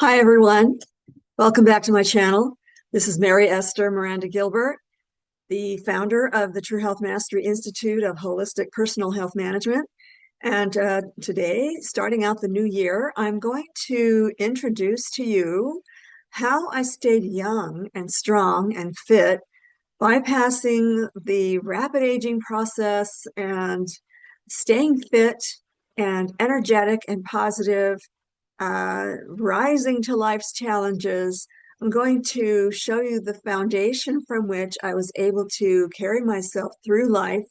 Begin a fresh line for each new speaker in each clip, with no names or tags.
Hi, everyone. Welcome back to my channel. This is Mary Esther Miranda Gilbert, the founder of the True Health Mastery Institute of Holistic Personal Health Management. And today, starting out the new year, I'm going to introduce to you how I stayed young and strong and fit, bypassing the rapid aging process and staying fit and energetic and positive, rising to life's challenges. I'm going to show you the foundation from which I was able to carry myself through life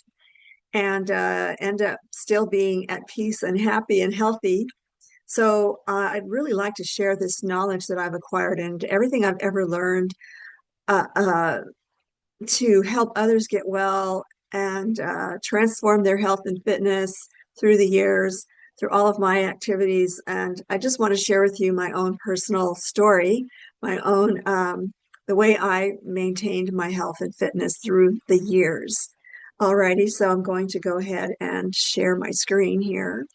and end up still being at peace and happy and healthy. So I'd really like to share this knowledge that I've acquired and everything I've ever learned uh, uh, to help others get well and transform their health and fitness through the years, through all of my activities. And I just want to share with you my own personal story, my own, the way I maintained my health and fitness through the years. Alrighty, so I'm going to go ahead and share my screen here.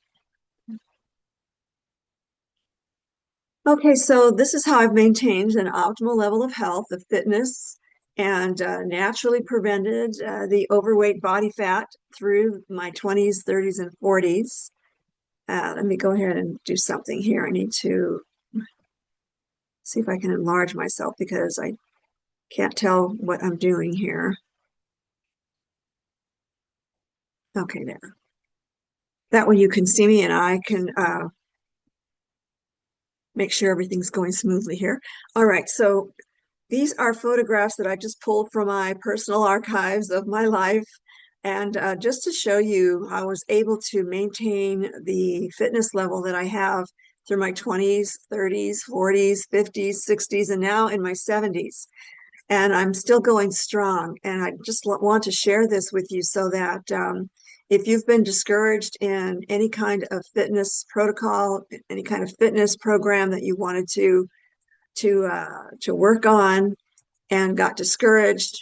Okay, so this is how I've maintained an optimal level of health, of fitness, and naturally prevented the overweight body fat through my 20s, 30s, and 40s. Let me go ahead and do something here. I need to see if I can enlarge myself because I can't tell what I'm doing here. Okay, there. That way you can see me and I can make sure everything's going smoothly here. All right, so these are photographs that I just pulled from my personal archives of my life. And just to show you, I was able to maintain the fitness level that I have through my 20s, 30s, 40s, 50s, 60s, and now in my 70s. And I'm still going strong. And I just want to share this with you so that if you've been discouraged in any kind of fitness protocol, any kind of fitness program that you wanted to work on and got discouraged,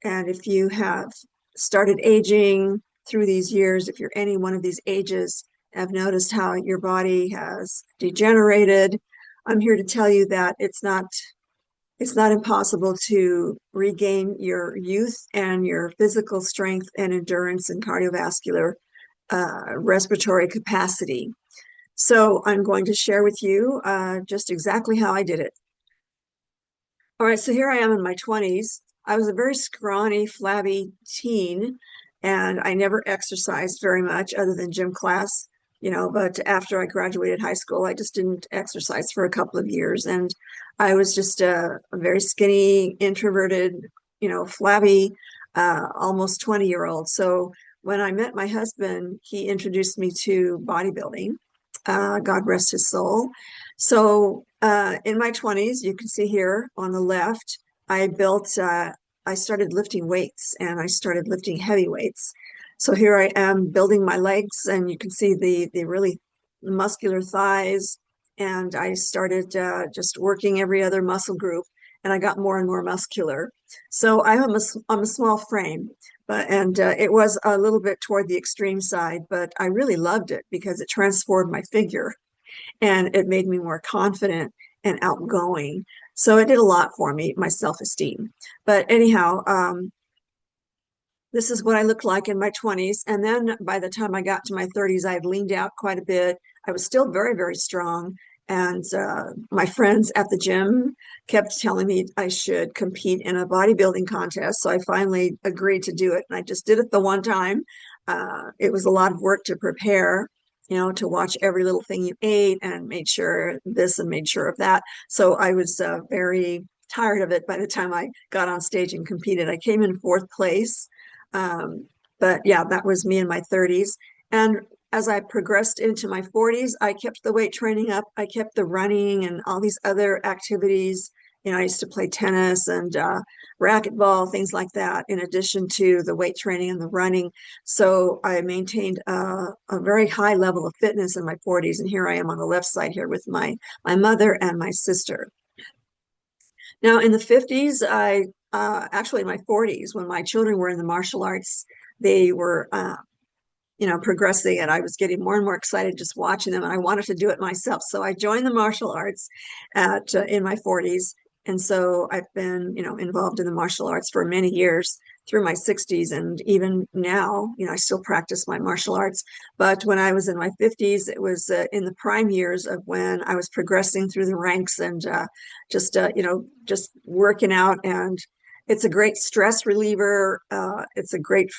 and if you have started aging through these years, if you're any one of these ages, have noticed how your body has degenerated, I'm here to tell you that it's not impossible to regain your youth and your physical strength and endurance and cardiovascular respiratory capacity. So I'm going to share with you just exactly how I did it. All right, so here I am in my 20s. I was a very scrawny, flabby teen, and I never exercised very much other than gym class, but after I graduated high school, I just didn't exercise for a couple of years. And I was just a very skinny, introverted, flabby, almost 20-year-old. So when I met my husband, he introduced me to bodybuilding. God rest his soul. So in my 20s, you can see here on the left, I started lifting weights and I started lifting heavy weights. So here I am building my legs, and you can see the really muscular thighs. And I started just working every other muscle group, and I got more and more muscular. So I'm a small frame, and it was a little bit toward the extreme side, but I really loved it because it transformed my figure and it made me more confident and outgoing. So it did a lot for me, my self-esteem. But anyhow, this is what I looked like in my 20s. And then by the time I got to my 30s, I had leaned out quite a bit. I was still very, very strong. And my friends at the gym kept telling me I should compete in a bodybuilding contest. So I finally agreed to do it. And I just did it the one time. It was a lot of work to prepare, to watch every little thing you ate and made sure this and made sure of that. So I was very tired of it by the time I got on stage and competed. I came in fourth place. But yeah, that was me in my 30s. And as I progressed into my 40s, I kept the weight training up. I kept the running and all these other activities. I used to play tennis and racquetball, things like that, in addition to the weight training and the running. So I maintained a very high level of fitness in my 40s. And here I am on the left side here with my mother and my sister. Now, in the 50s, actually in my 40s, when my children were in the martial arts, they were progressing, and I was getting more and more excited just watching them, and I wanted to do it myself. So I joined the martial arts in my 40s. And so I've been, involved in the martial arts for many years through my 60s. And even now, I still practice my martial arts. But when I was in my 50s, it was in the prime years of when I was progressing through the ranks and just working out. And it's a great stress reliever. It's a great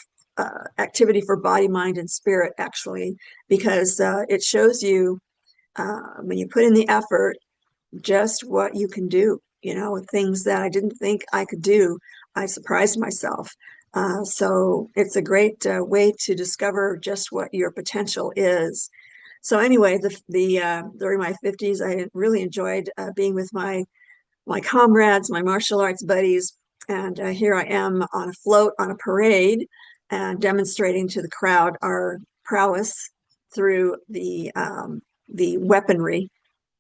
activity for body, mind, and spirit, actually, because it shows you when you put in the effort just what you can do, things that I didn't think I could do. I surprised myself. So it's a great way to discover just what your potential is. So anyway, during my 50s, I really enjoyed being with my comrades, my martial arts buddies, and here I am on a float on a parade and demonstrating to the crowd our prowess through the weaponry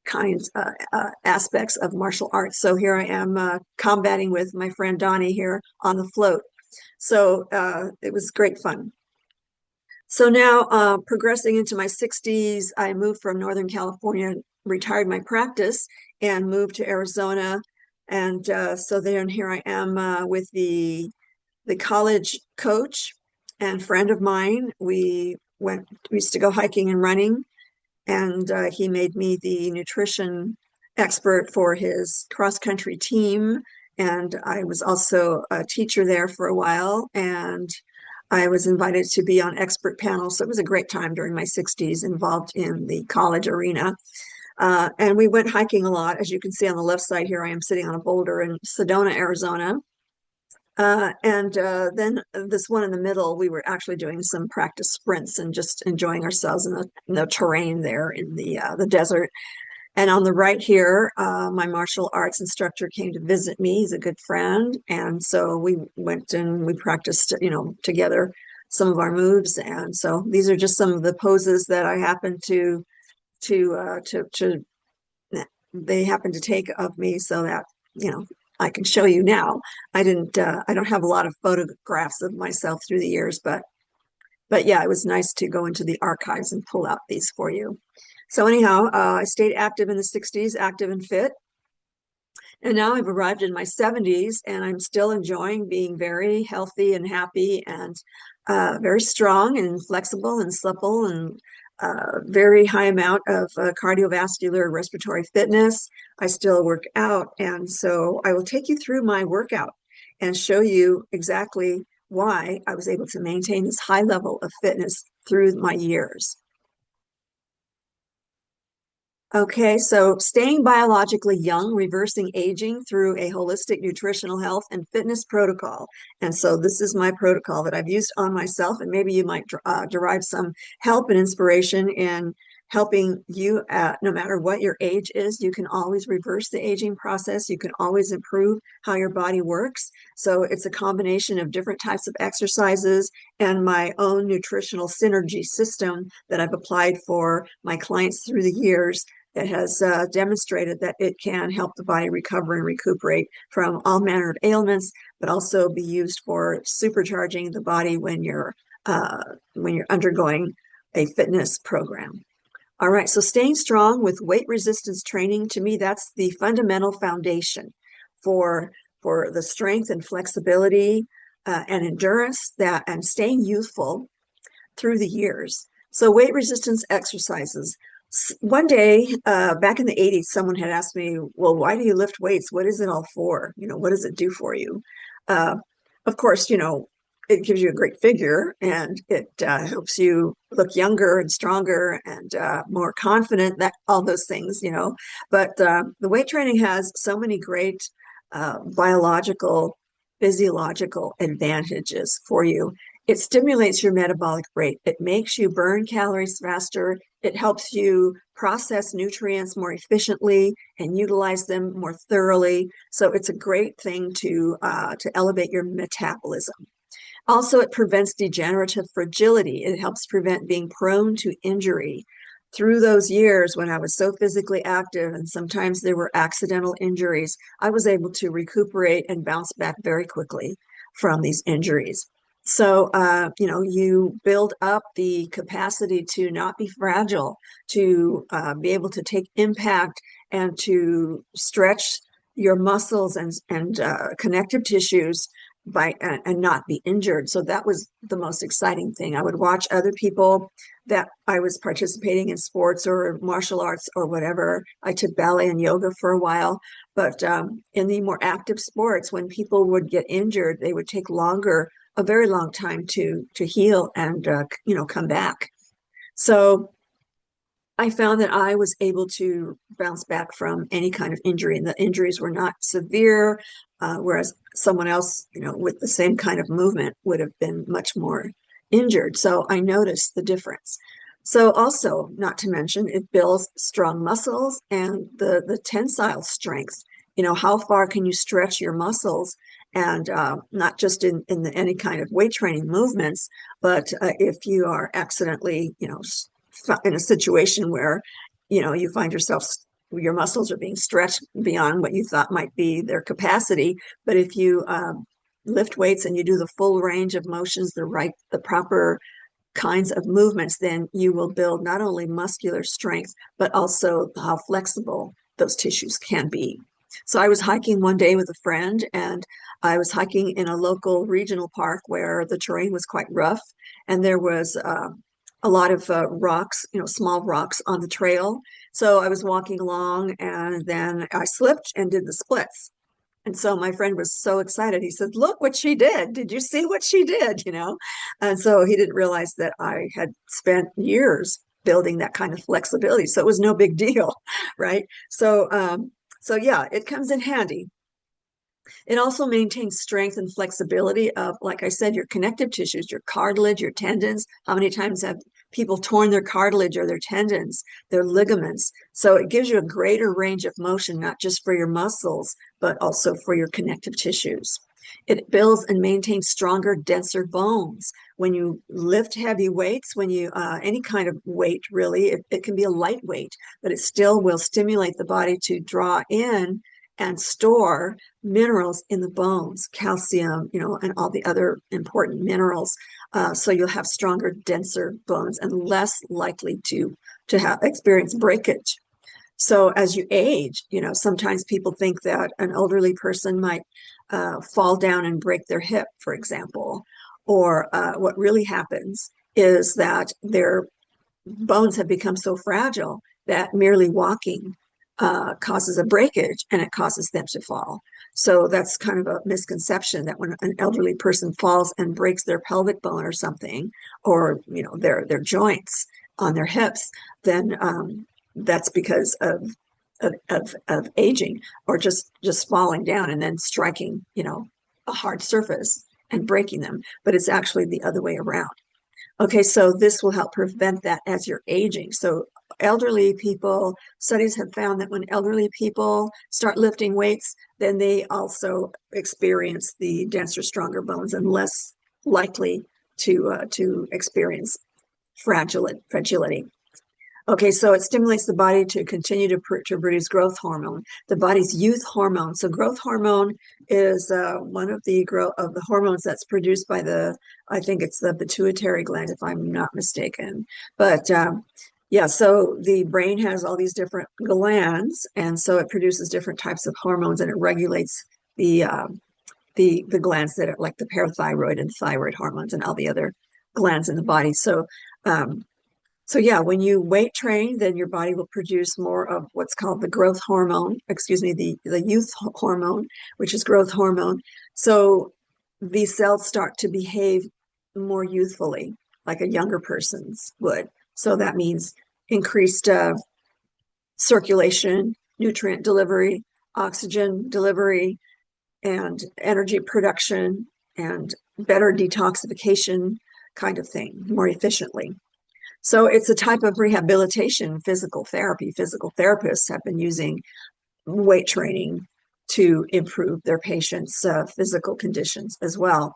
kinds aspects of martial arts. So here I am combating with my friend Donnie here on the float. So it was great fun. So now progressing into my 60s, I moved from Northern California, retired my practice, and moved to Arizona. And so then here I am with the college coach and friend of mine. We used to go hiking and running, and he made me the nutrition expert for his cross-country team. And I was also a teacher there for a while, and I was invited to be on expert panels. So it was a great time during my 60s involved in the college arena. And we went hiking a lot. As you can see on the left side here, I am sitting on a boulder in Sedona, Arizona. And then this one in the middle, we were actually doing some practice sprints and just enjoying ourselves in the terrain there in the desert. And on the right here, my martial arts instructor came to visit me. He's a good friend. And so we went and we practiced, together some of our moves. And so these are just some of the poses that I happen to they happen to take of me so that, I can show you now. I don't have a lot of photographs of myself through the years, but yeah, it was nice to go into the archives and pull out these for you. So anyhow, I stayed active in the 60s, active and fit. And now I've arrived in my 70s, and I'm still enjoying being very healthy and happy and very strong and flexible and supple and very high amount of cardiovascular respiratory fitness. I still work out. And so I will take you through my workout and show you exactly why I was able to maintain this high level of fitness through my years. Okay, so staying biologically young, reversing aging through a holistic nutritional health and fitness protocol. And so this is my protocol that I've used on myself, and maybe you might derive some help and inspiration in helping you no matter what your age is. You can always reverse the aging process. You can always improve how your body works. So it's a combination of different types of exercises and my own nutritional synergy system that I've applied for my clients through the years that has demonstrated that it can help the body recover and recuperate from all manner of ailments, but also be used for supercharging the body when you're undergoing a fitness program. All right, so staying strong with weight resistance training, to me, that's the fundamental foundation for the strength and flexibility and endurance and staying youthful through the years. So weight resistance exercises. One day back in the 80s, someone had asked me, well, why do you lift weights? What is it all for? What does it do for you? Of course, it gives you a great figure, and it helps you look younger and stronger and more confident, that all those things, But the weight training has so many great biological, physiological advantages for you. It stimulates your metabolic rate. It makes you burn calories faster. It helps you process nutrients more efficiently and utilize them more thoroughly. So it's a great thing to elevate your metabolism. Also, it prevents degenerative fragility. It helps prevent being prone to injury. Through those years when I was so physically active and sometimes there were accidental injuries, I was able to recuperate and bounce back very quickly from these injuries. So, you build up the capacity to not be fragile, to be able to take impact and to stretch your muscles and connective tissues and not be injured. So that was the most exciting thing. I would watch other people that I was participating in sports or martial arts or whatever. I took ballet and yoga for a while, but in the more active sports, when people would get injured, they would take a very long time to heal and come back. So I found that I was able to bounce back from any kind of injury, and the injuries were not severe, whereas someone else, with the same kind of movement would have been much more injured. So I noticed the difference. So also, not to mention, it builds strong muscles and the tensile strength. How far can you stretch your muscles? And not just in any kind of weight training movements, but if you are accidentally, in a situation where, you find yourself, your muscles are being stretched beyond what you thought might be their capacity. But if you lift weights and you do the full range of motions, the proper kinds of movements, then you will build not only muscular strength, but also how flexible those tissues can be. So I was hiking one day with a friend, and I was hiking in a local regional park where the terrain was quite rough, and there was a lot of rocks, small rocks on the trail. So I was walking along, and then I slipped and did the splits. And so my friend was so excited. He said, "Look what she did. Did you see what she did?" And so he didn't realize that I had spent years building that kind of flexibility. So it was no big deal, right? So yeah, it comes in handy. It also maintains strength and flexibility of, like I said, your connective tissues, your cartilage, your tendons. How many times have people torn their cartilage or their tendons, their ligaments? So it gives you a greater range of motion, not just for your muscles, but also for your connective tissues. It builds and maintains stronger, denser bones. When you lift heavy weights, any kind of weight really, it can be a lightweight, but it still will stimulate the body to draw in and store minerals in the bones, calcium, and all the other important minerals. So you'll have stronger, denser bones and less likely to experience breakage. So as you age, sometimes people think that an elderly person might fall down and break their hip, for example, or what really happens is that their bones have become so fragile that merely walking causes a breakage and it causes them to fall. So that's kind of a misconception that when an elderly person falls and breaks their pelvic bone or something, or their joints on their hips, then that's because of aging, or just falling down and then striking a hard surface and breaking them. But it's actually the other way around. Okay, so this will help prevent that as you're aging. So elderly people, studies have found that when elderly people start lifting weights, then they also experience the denser, stronger bones and less likely to experience fragility. Okay, so it stimulates the body to continue to produce growth hormone, the body's youth hormone. So growth hormone is one of the hormones that's produced by I think it's the pituitary gland, if I'm not mistaken. But yeah, so the brain has all these different glands, and so it produces different types of hormones, and it regulates the glands that are like the parathyroid and thyroid hormones and all the other glands in the body. So yeah, when you weight train, then your body will produce more of what's called the growth hormone, the youth hormone, which is growth hormone. So these cells start to behave more youthfully, like a younger person's would. So that means increased circulation, nutrient delivery, oxygen delivery, and energy production, and better detoxification kind of thing, more efficiently. So it's a type of rehabilitation, physical therapy. Physical therapists have been using weight training to improve their patients' physical conditions as well.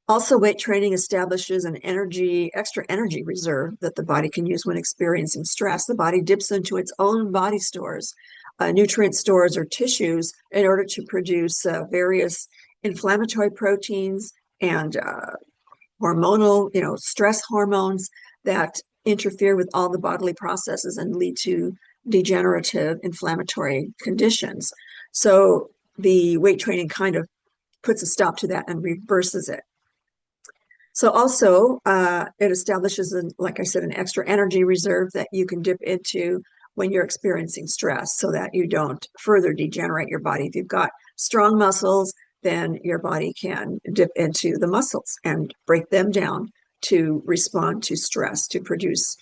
Also, weight training establishes an extra energy reserve that the body can use when experiencing stress. The body dips into its own body stores, nutrient stores or tissues, in order to produce various inflammatory proteins and hormonal, stress hormones that interfere with all the bodily processes and lead to degenerative inflammatory conditions. So the weight training kind of puts a stop to that and reverses it. So also, it establishes, like I said, an extra energy reserve that you can dip into when you're experiencing stress so that you don't further degenerate your body. If you've got strong muscles, then your body can dip into the muscles and break them down to respond to stress, to produce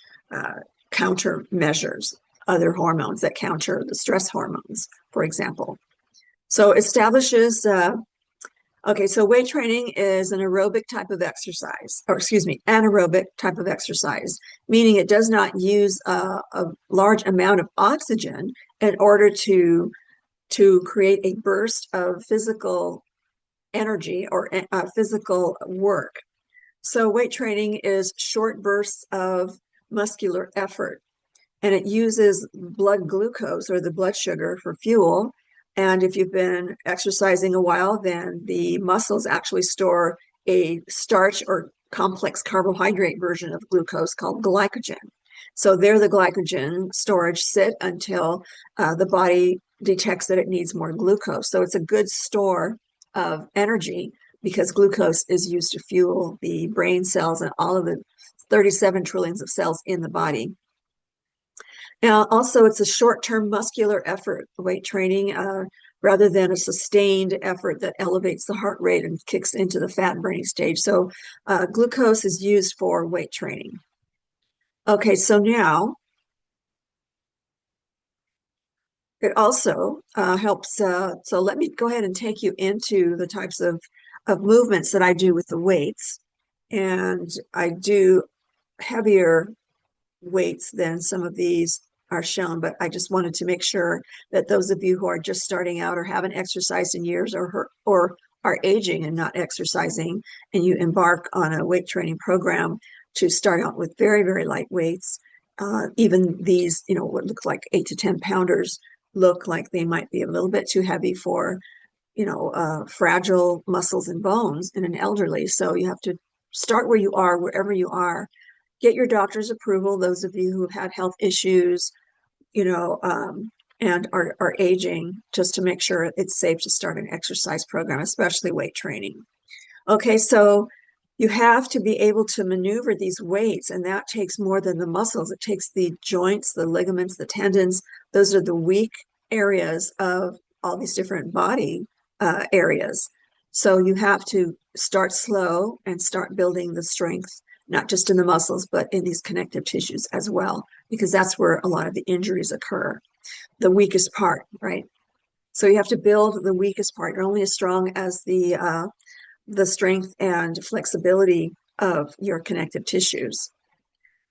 countermeasures, other hormones that counter the stress hormones, for example. So establishes okay, so weight training is an aerobic type of exercise, or excuse me, anaerobic type of exercise, meaning it does not use a large amount of oxygen in order to create a burst of physical energy or physical work. So weight training is short bursts of muscular effort, and it uses blood glucose or the blood sugar for fuel. And if you've been exercising a while, then the muscles actually store a starch or complex carbohydrate version of glucose called glycogen. So there the glycogen storage sit until the body detects that it needs more glucose. So it's a good store of energy because glucose is used to fuel the brain cells and all of the 37 trillions of cells in the body. Now, also, it's a short-term muscular effort, weight training, rather than a sustained effort that elevates the heart rate and kicks into the fat burning stage. So glucose is used for weight training. Okay, so now it also helps. So let me go ahead and take you into the types of movements that I do with the weights. And I do heavier weights than some of these are shown, but I just wanted to make sure that those of you who are just starting out or haven't exercised in years or are aging and not exercising, and you embark on a weight training program to start out with very, very light weights. Even these, what look like 8 to 10 pounders look like they might be a little bit too heavy for, fragile muscles and bones in an elderly. So you have to start where you are, wherever you are. Get your doctor's approval, those of you who have had health issues, and are aging, just to make sure it's safe to start an exercise program, especially weight training. Okay, so you have to be able to maneuver these weights, and that takes more than the muscles. It takes the joints, the ligaments, the tendons. Those are the weak areas of all these different body areas. So you have to start slow and start building the strength, not just in the muscles, but in these connective tissues as well, because that's where a lot of the injuries occur, the weakest part, right? So you have to build the weakest part. You're only as strong as the strength and flexibility of your connective tissues.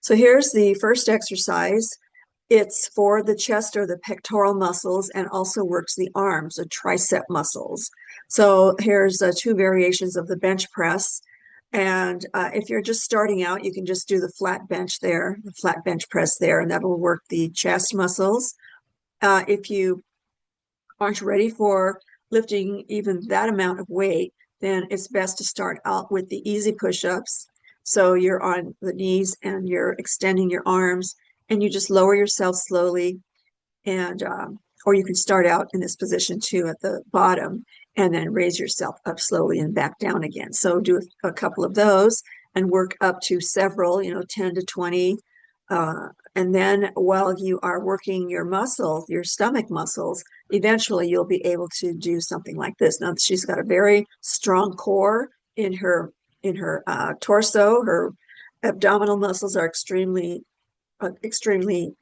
So here's the first exercise. It's for the chest or the pectoral muscles and also works the arms, the tricep muscles. So here's two variations of the bench press. And if you're just starting out, you can just do the flat bench there, the flat bench press there, and that will work the chest muscles. If you aren't ready for lifting even that amount of weight, then it's best to start out with the easy push-ups. So you're on the knees and you're extending your arms, and you just lower yourself slowly, and or you can start out in this position too at the bottom and then raise yourself up slowly and back down again. So do a couple of those and work up to several, 10 to 20. And then while you are working your muscles, your stomach muscles, eventually you'll be able to do something like this. Now, she's got a very strong core in her torso. Her abdominal muscles are extremely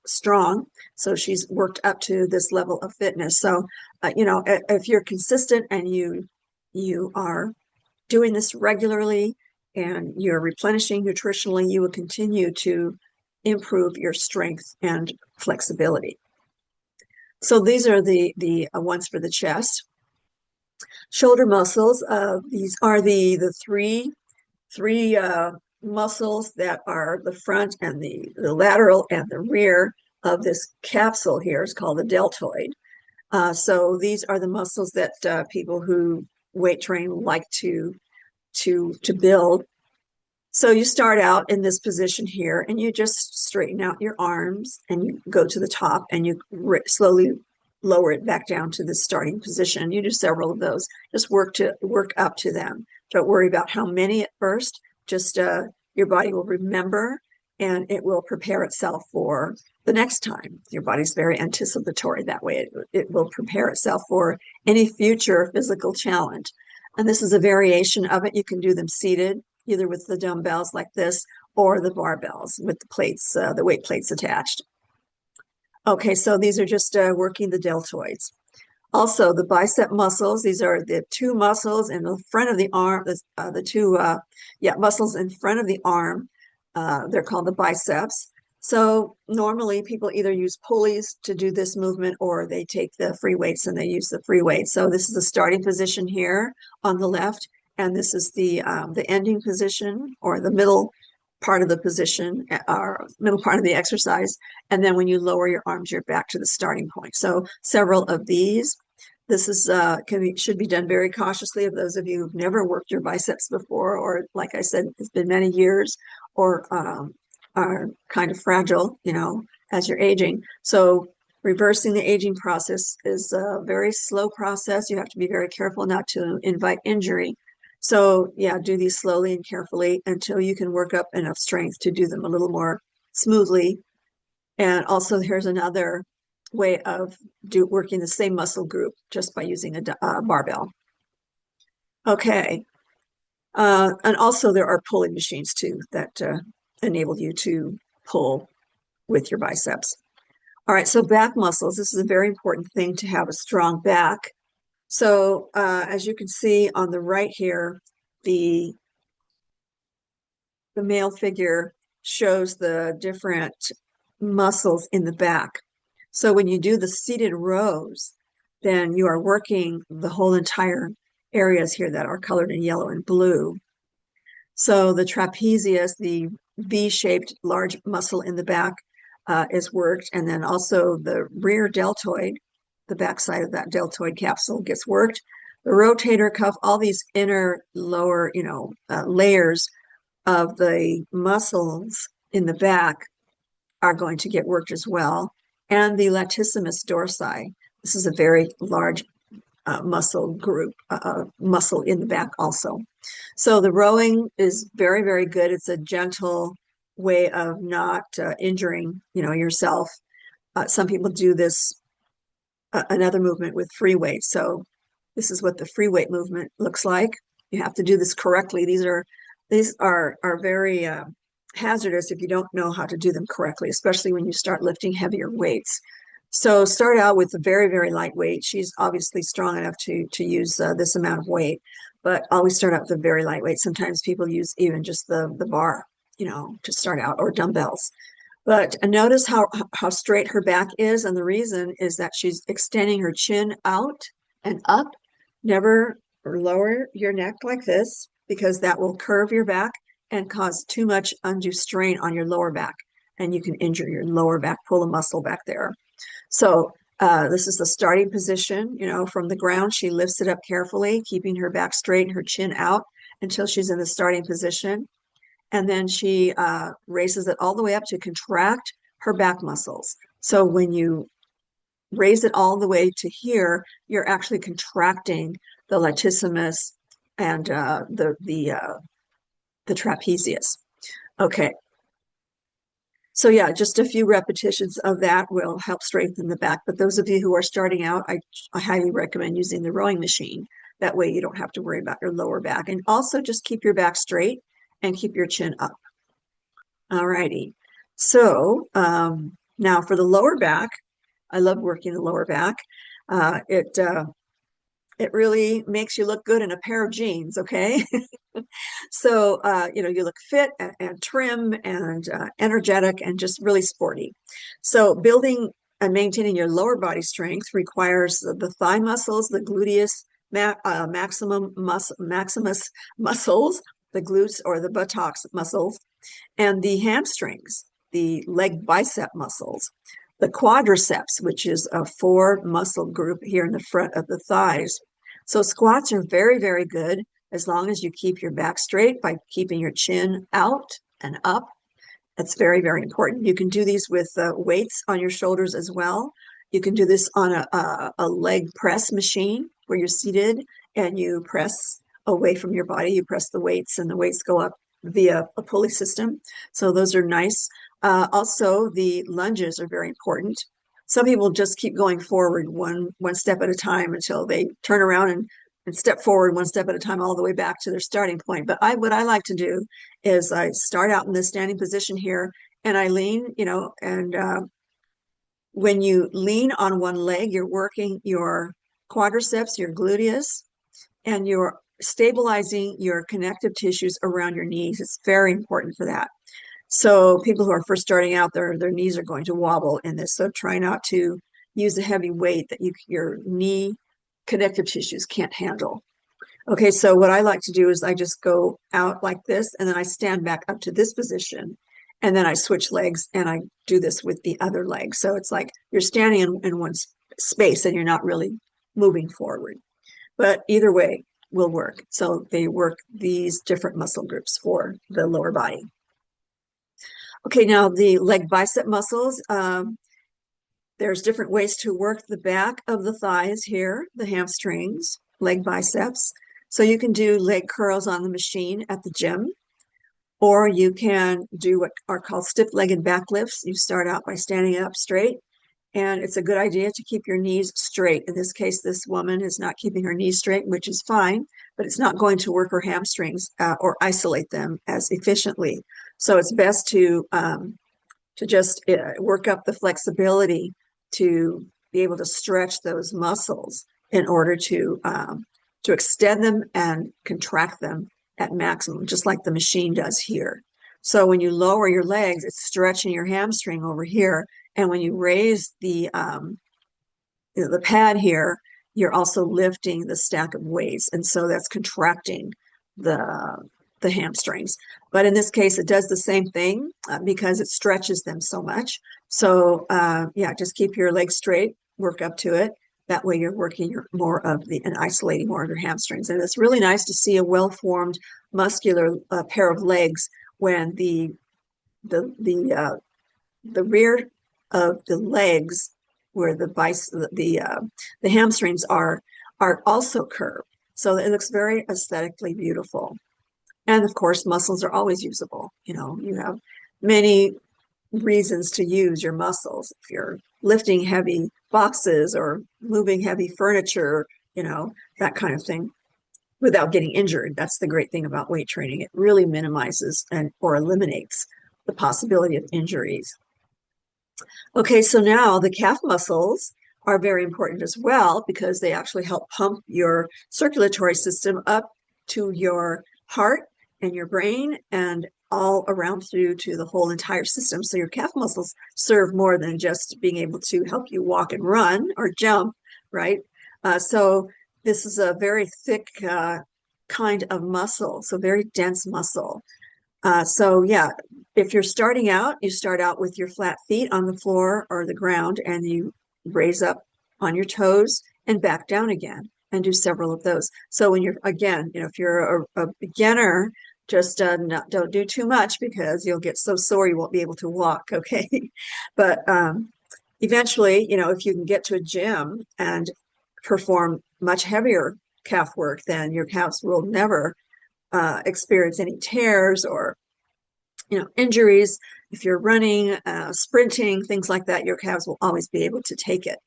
strong. So she's worked up to this level of fitness. So, if you're consistent and you are doing this regularly and you're replenishing nutritionally, you will continue to improve your strength and flexibility. So these are the ones for the chest. Shoulder muscles. These are the three muscles that are the front and the lateral and the rear of this capsule here. Is called the deltoid. So these are the muscles that people who weight train like to build. So you start out in this position here and you just straighten out your arms and you go to the top and you slowly lower it back down to the starting position. You do several of those. Just work up to them. Don't worry about how many at first. Just your body will remember and it will prepare itself for the next time. Your body's very anticipatory that way. It will prepare itself for any future physical challenge. And this is a variation of it. You can do them seated, either with the dumbbells like this or the barbells with the plates, the weight plates attached. Okay, so these are just working the deltoids. Also, the bicep muscles, these are the two muscles in the front of the arm, the two muscles in front of the arm. They're called the biceps. So normally people either use pulleys to do this movement or they take the free weights and they use the free weights. So this is the starting position here on the left, and this is the ending position or the middle part of the position or middle part of the exercise. And then when you lower your arms, you're back to the starting point. So several of these. This is should be done very cautiously of those of you who've never worked your biceps before, or like I said, it's been many years, or are kind of fragile, as you're aging. So reversing the aging process is a very slow process. You have to be very careful not to invite injury. So yeah, do these slowly and carefully until you can work up enough strength to do them a little more smoothly. And also here's another way of working the same muscle group just by using a barbell. Okay. And also there are pulling machines too that enable you to pull with your biceps. All right, so back muscles. This is a very important thing to have a strong back. So as you can see on the right here, the male figure shows the different muscles in the back. So when you do the seated rows, then you are working the whole entire areas here that are colored in yellow and blue. So the trapezius, the V-shaped large muscle in the back, is worked, and then also the rear deltoid, the backside of that deltoid capsule gets worked. The rotator cuff, all these inner lower, layers of the muscles in the back are going to get worked as well. And the latissimus dorsi. This is a very large muscle group, muscle in the back also. So the rowing is very, very good. It's a gentle way of not injuring, yourself. Some people do this, another movement with free weights. So this is what the free weight movement looks like. You have to do this correctly. These are very hazardous if you don't know how to do them correctly, especially when you start lifting heavier weights. So start out with a very, very light weight. She's obviously strong enough to use this amount of weight, but always start out with a very light weight. Sometimes people use even just the bar, to start out, or dumbbells. But notice how straight her back is, and the reason is that she's extending her chin out and up. Never lower your neck like this, because that will curve your back and cause too much undue strain on your lower back, and you can injure your lower back, pull a muscle back there. So this is the starting position, from the ground. She lifts it up carefully, keeping her back straight and her chin out until she's in the starting position. And then she raises it all the way up to contract her back muscles. So when you raise it all the way to here, you're actually contracting the latissimus and the trapezius. Okay. So yeah, just a few repetitions of that will help strengthen the back. But those of you who are starting out, I highly recommend using the rowing machine. That way you don't have to worry about your lower back. And also just keep your back straight and keep your chin up. All righty. So now for the lower back, I love working the lower back. It really makes you look good in a pair of jeans, okay? So, you look fit and trim and energetic and just really sporty. So building and maintaining your lower body strength requires the thigh muscles, the gluteus maximus muscles, the glutes or the buttocks muscles, and the hamstrings, the leg bicep muscles, the quadriceps, which is a 4 muscle group here in the front of the thighs. So squats are very, very good as long as you keep your back straight by keeping your chin out and up. That's very, very important. You can do these with weights on your shoulders as well. You can do this on a leg press machine where you're seated and you press away from your body. You press the weights and the weights go up via a pulley system. So those are nice. Also, the lunges are very important. Some people just keep going forward one step at a time until they turn around and step forward one step at a time all the way back to their starting point. But what I like to do is I start out in this standing position here and I lean, and when you lean on one leg, you're working your quadriceps, your gluteus, and you're stabilizing your connective tissues around your knees. It's very important for that. So people who are first starting out, their knees are going to wobble in this. So try not to use a heavy weight that your knee connective tissues can't handle. Okay, so what I like to do is I just go out like this, and then I stand back up to this position, and then I switch legs, and I do this with the other leg. So it's like you're standing in one space, and you're not really moving forward. But either way will work. So they work these different muscle groups for the lower body. Okay, now the leg bicep muscles. There's different ways to work the back of the thighs here, the hamstrings, leg biceps. So you can do leg curls on the machine at the gym, or you can do what are called stiff-legged back lifts. You start out by standing up straight, and it's a good idea to keep your knees straight. In this case, this woman is not keeping her knees straight, which is fine, but it's not going to work her hamstrings or isolate them as efficiently. So it's best to just work up the flexibility to be able to stretch those muscles in order to extend them and contract them at maximum, just like the machine does here. So when you lower your legs, it's stretching your hamstring over here. And when you raise the pad here, you're also lifting the stack of weights. And so that's contracting the hamstrings. But in this case, it does the same thing because it stretches them so much. So yeah, just keep your legs straight, work up to it. That way you're working more of and isolating more of your hamstrings. And it's really nice to see a well-formed muscular pair of legs when the rear of the legs, where the hamstrings are also curved. So it looks very aesthetically beautiful. And of course, muscles are always usable. You have many reasons to use your muscles. If you're lifting heavy boxes or moving heavy furniture, that kind of thing, without getting injured. That's the great thing about weight training. It really minimizes or eliminates the possibility of injuries. Okay, so now the calf muscles are very important as well because they actually help pump your circulatory system up to your heart and your brain and all around through to the whole entire system. So your calf muscles serve more than just being able to help you walk and run or jump, right? So this is a very thick kind of muscle, so very dense muscle. So yeah, if you're starting out, you start out with your flat feet on the floor or the ground, and you raise up on your toes and back down again and do several of those. So when you're, again, if you're a beginner, just don't do too much because you'll get so sore you won't be able to walk, okay? But eventually, if you can get to a gym and perform much heavier calf work, then your calves will never experience any tears or injuries. If you're running, sprinting, things like that, your calves will always be able to take it.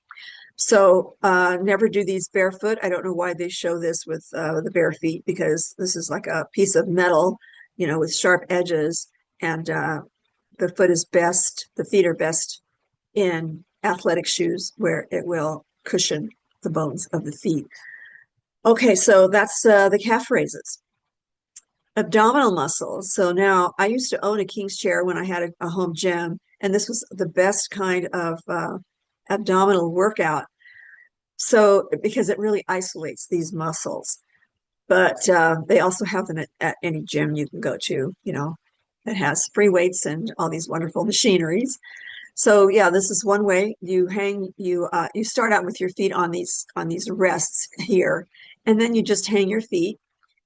So never do these barefoot. I don't know why they show this with the bare feet, because this is like a piece of metal, with sharp edges, and the feet are best in athletic shoes where it will cushion the bones of the feet. Okay, so that's the calf raises. Abdominal muscles. So now I used to own a King's chair when I had a home gym, and this was the best kind of abdominal workout. So because it really isolates these muscles. But they also have them at any gym you can go to, that has free weights and all these wonderful machineries. So yeah, this is one way. You start out with your feet on these rests here, and then you just hang your feet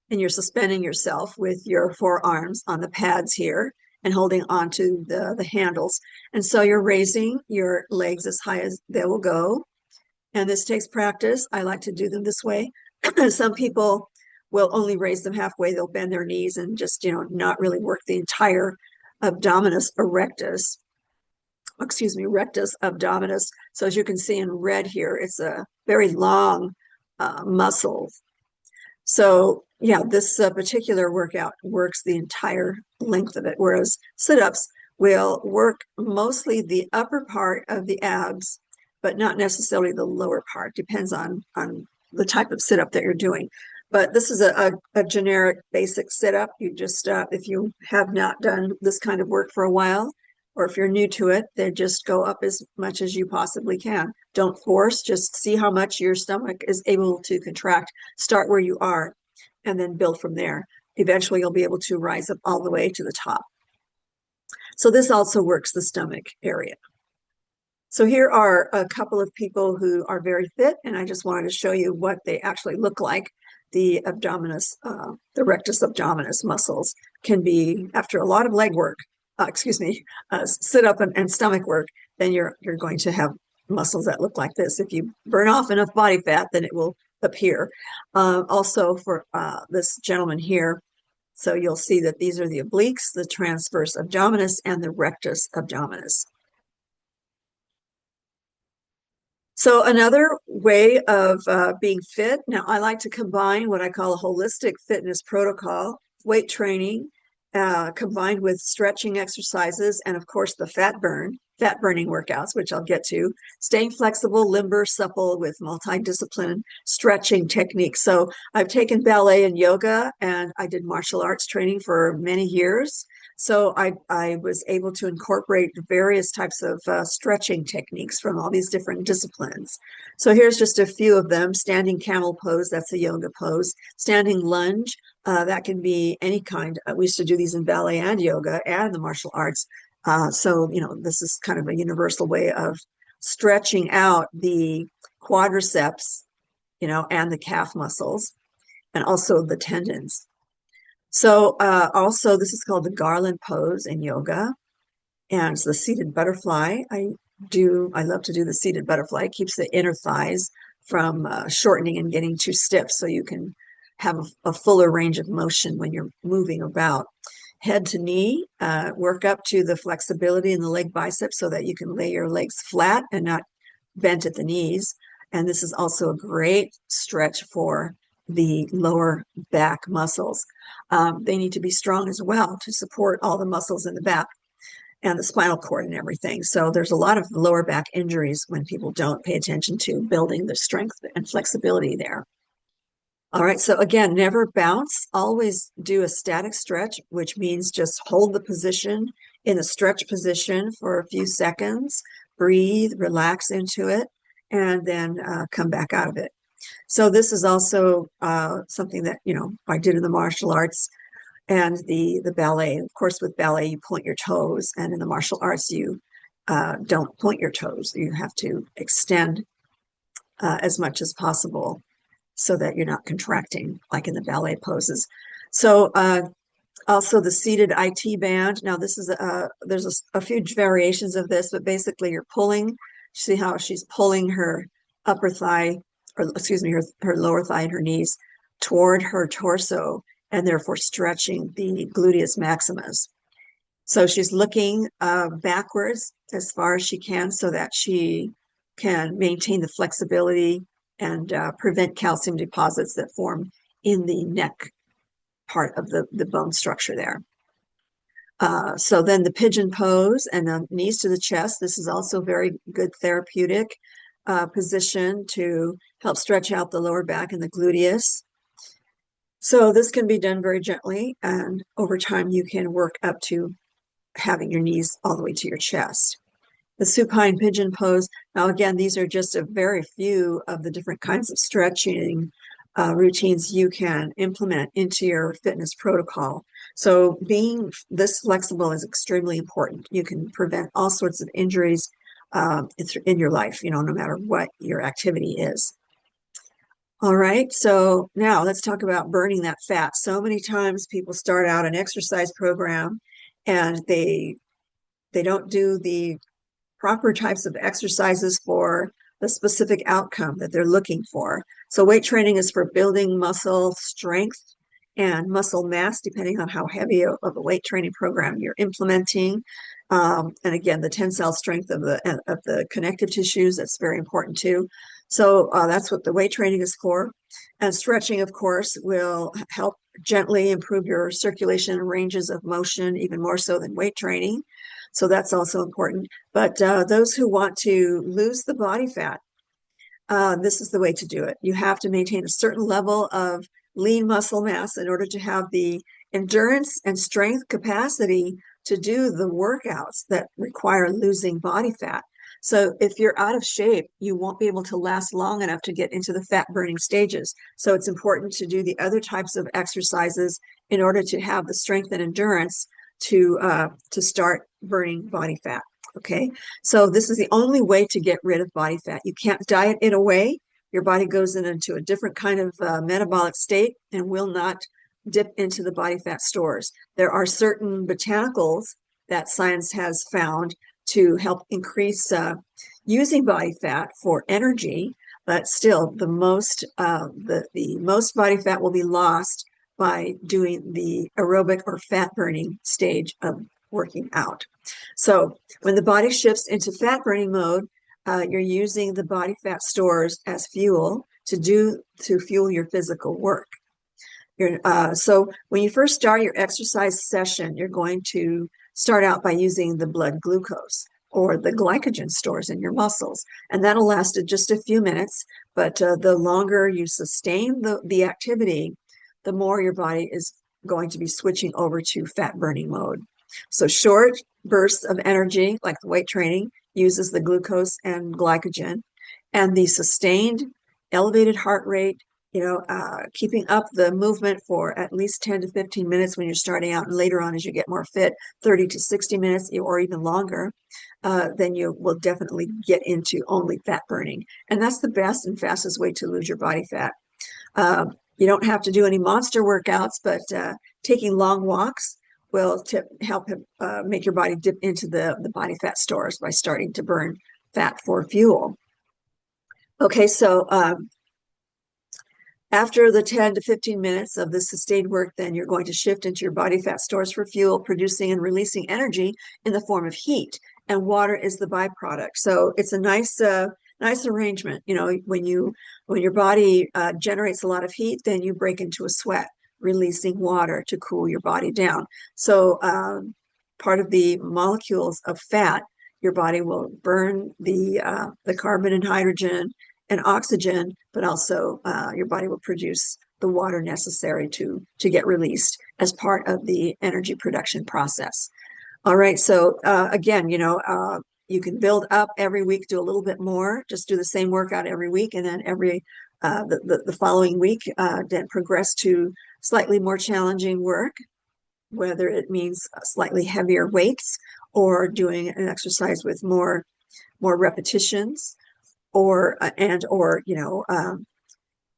and you're suspending yourself with your forearms on the pads here and holding onto the handles. And so you're raising your legs as high as they will go. And this takes practice. I like to do them this way. Some people will only raise them halfway. They'll bend their knees and just, not really work the entire abdominis erectus. Excuse me, rectus abdominis. So as you can see in red here, it's a very long muscle. So yeah, this particular workout works the entire length of it, whereas sit-ups will work mostly the upper part of the abs, but not necessarily the lower part. Depends on the type of sit-up that you're doing. But this is a generic basic sit-up. You just, if you have not done this kind of work for a while, or if you're new to it, then just go up as much as you possibly can. Don't force, just see how much your stomach is able to contract. Start where you are and then build from there. Eventually, you'll be able to rise up all the way to the top. So this also works the stomach area. So here are a couple of people who are very fit, and I just wanted to show you what they actually look like. The abdominis, the rectus abdominis muscles can be, after a lot of leg work, sit up and stomach work, then you're going to have muscles that look like this. If you burn off enough body fat, then it will appear. Also for this gentleman here, so you'll see that these are the obliques, the transverse abdominis, and the rectus abdominis. So another way of being fit, now I like to combine what I call a holistic fitness protocol, weight training, combined with stretching exercises, and of course the fat burning workouts, which I'll get to, staying flexible, limber, supple with multidiscipline stretching techniques. So I've taken ballet and yoga, and I did martial arts training for many years. So I was able to incorporate various types of stretching techniques from all these different disciplines. So here's just a few of them. Standing camel pose, that's a yoga pose. Standing lunge, that can be any kind. We used to do these in ballet and yoga and the martial arts. So, this is kind of a universal way of stretching out the quadriceps, and the calf muscles, and also the tendons. So also this is called the garland pose in yoga, and it's the seated butterfly. I love to do the seated butterfly. It keeps the inner thighs from shortening and getting too stiff, so you can have a fuller range of motion when you're moving about. Head to knee, work up to the flexibility in the leg biceps so that you can lay your legs flat and not bent at the knees. And this is also a great stretch for the lower back muscles. They need to be strong as well to support all the muscles in the back and the spinal cord and everything. So there's a lot of lower back injuries when people don't pay attention to building the strength and flexibility there. All right, so again, never bounce. Always do a static stretch, which means just hold the position in the stretch position for a few seconds, breathe, relax into it, and then come back out of it. So this is also something that, I did in the martial arts and the ballet. Of course, with ballet, you point your toes, and in the martial arts, you don't point your toes. You have to extend as much as possible so that you're not contracting like in the ballet poses. So also the seated IT band. Now this is there's a few variations of this, but basically you're pulling. See how she's pulling her upper thigh, or excuse me, her lower thigh and her knees toward her torso, and therefore stretching the gluteus maximus. So she's looking backwards as far as she can so that she can maintain the flexibility and prevent calcium deposits that form in the neck part of the bone structure there. So then the pigeon pose and the knees to the chest. This is also very good therapeutic position to help stretch out the lower back and the gluteus. So this can be done very gently, and over time you can work up to having your knees all the way to your chest. The supine pigeon pose. Now, again, these are just a very few of the different kinds of stretching routines you can implement into your fitness protocol. So being this flexible is extremely important. You can prevent all sorts of injuries in your life, no matter what your activity is. All right, so now let's talk about burning that fat. So many times people start out an exercise program and they don't do the proper types of exercises for the specific outcome that they're looking for. So weight training is for building muscle strength and muscle mass, depending on how heavy of a weight training program you're implementing. And again, the tensile strength of the connective tissues, that's very important too. So that's what the weight training is for. And stretching, of course, will help gently improve your circulation and ranges of motion, even more so than weight training. So that's also important. But those who want to lose the body fat, this is the way to do it. You have to maintain a certain level of lean muscle mass in order to have the endurance and strength capacity to do the workouts that require losing body fat. So if you're out of shape, you won't be able to last long enough to get into the fat burning stages. So it's important to do the other types of exercises in order to have the strength and endurance to start burning body fat. Okay, so this is the only way to get rid of body fat. You can't diet it away. Your body goes into a different kind of metabolic state and will not dip into the body fat stores. There are certain botanicals that science has found to help increase using body fat for energy, but still the most body fat will be lost by doing the aerobic or fat burning stage of working out. So when the body shifts into fat burning mode, you're using the body fat stores as fuel to fuel your physical work. So when you first start your exercise session, you're going to start out by using the blood glucose or the glycogen stores in your muscles. And that'll last just a few minutes, but the longer you sustain the activity, the more your body is going to be switching over to fat burning mode. So short bursts of energy, like the weight training, uses the glucose and glycogen, and the sustained elevated heart rate, keeping up the movement for at least 10 to 15 minutes when you're starting out, and later on as you get more fit, 30 to 60 minutes or even longer, then you will definitely get into only fat burning. And that's the best and fastest way to lose your body fat. You don't have to do any monster workouts, but taking long walks will help make your body dip into the body fat stores by starting to burn fat for fuel. Okay, so after the 10 to 15 minutes of the sustained work, then you're going to shift into your body fat stores for fuel, producing and releasing energy in the form of heat, and water is the byproduct. So it's a nice arrangement. When your body generates a lot of heat, then you break into a sweat, releasing water to cool your body down. So part of the molecules of fat, your body will burn the carbon and hydrogen and oxygen, but also your body will produce the water necessary to get released as part of the energy production process. All right, so again, you can build up every week, do a little bit more, just do the same workout every week, and then the following week, then progress to slightly more challenging work, whether it means slightly heavier weights or doing an exercise with more repetitions, or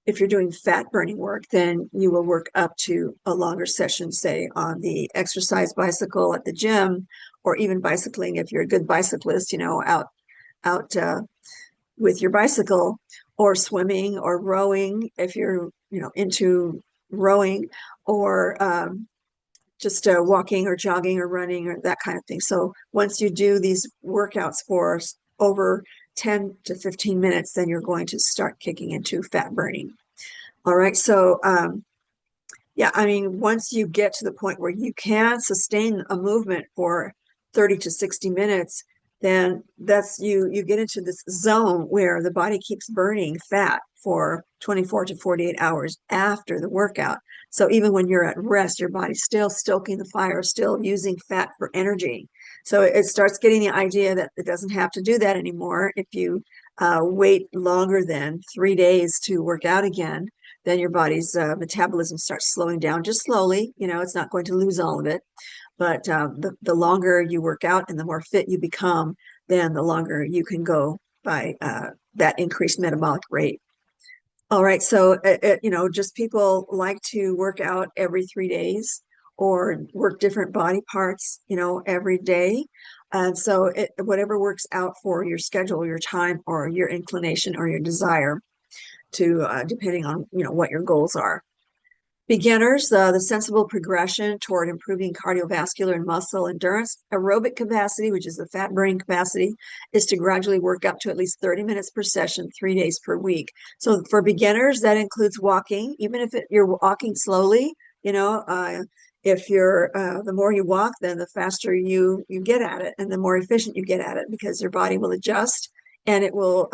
if you're doing fat burning work, then you will work up to a longer session, say on the exercise bicycle at the gym, or even bicycling if you're a good bicyclist, out with your bicycle, or swimming or rowing if you're into rowing, or just walking or jogging or running or that kind of thing. So once you do these workouts for over 10 to 15 minutes, then you're going to start kicking into fat burning. All right. So, yeah, I mean, once you get to the point where you can sustain a movement for 30 to 60 minutes, then that's you get into this zone where the body keeps burning fat for 24 to 48 hours after the workout. So even when you're at rest, your body's still stoking the fire, still using fat for energy. So it starts getting the idea that it doesn't have to do that anymore. If you wait longer than 3 days to work out again, then your body's metabolism starts slowing down just slowly. It's not going to lose all of it. But the longer you work out and the more fit you become, then the longer you can go by that increased metabolic rate. All right, so just people like to work out every 3 days or work different body parts, every day. And so whatever works out for your schedule, your time, or your inclination or your desire to depending on, what your goals are. Beginners, the sensible progression toward improving cardiovascular and muscle endurance. Aerobic capacity, which is the fat burning capacity, is to gradually work up to at least 30 minutes per session, 3 days per week. So for beginners, that includes walking, even if you're walking slowly, if the more you walk, then the faster you get at it and the more efficient you get at it because your body will adjust and it will,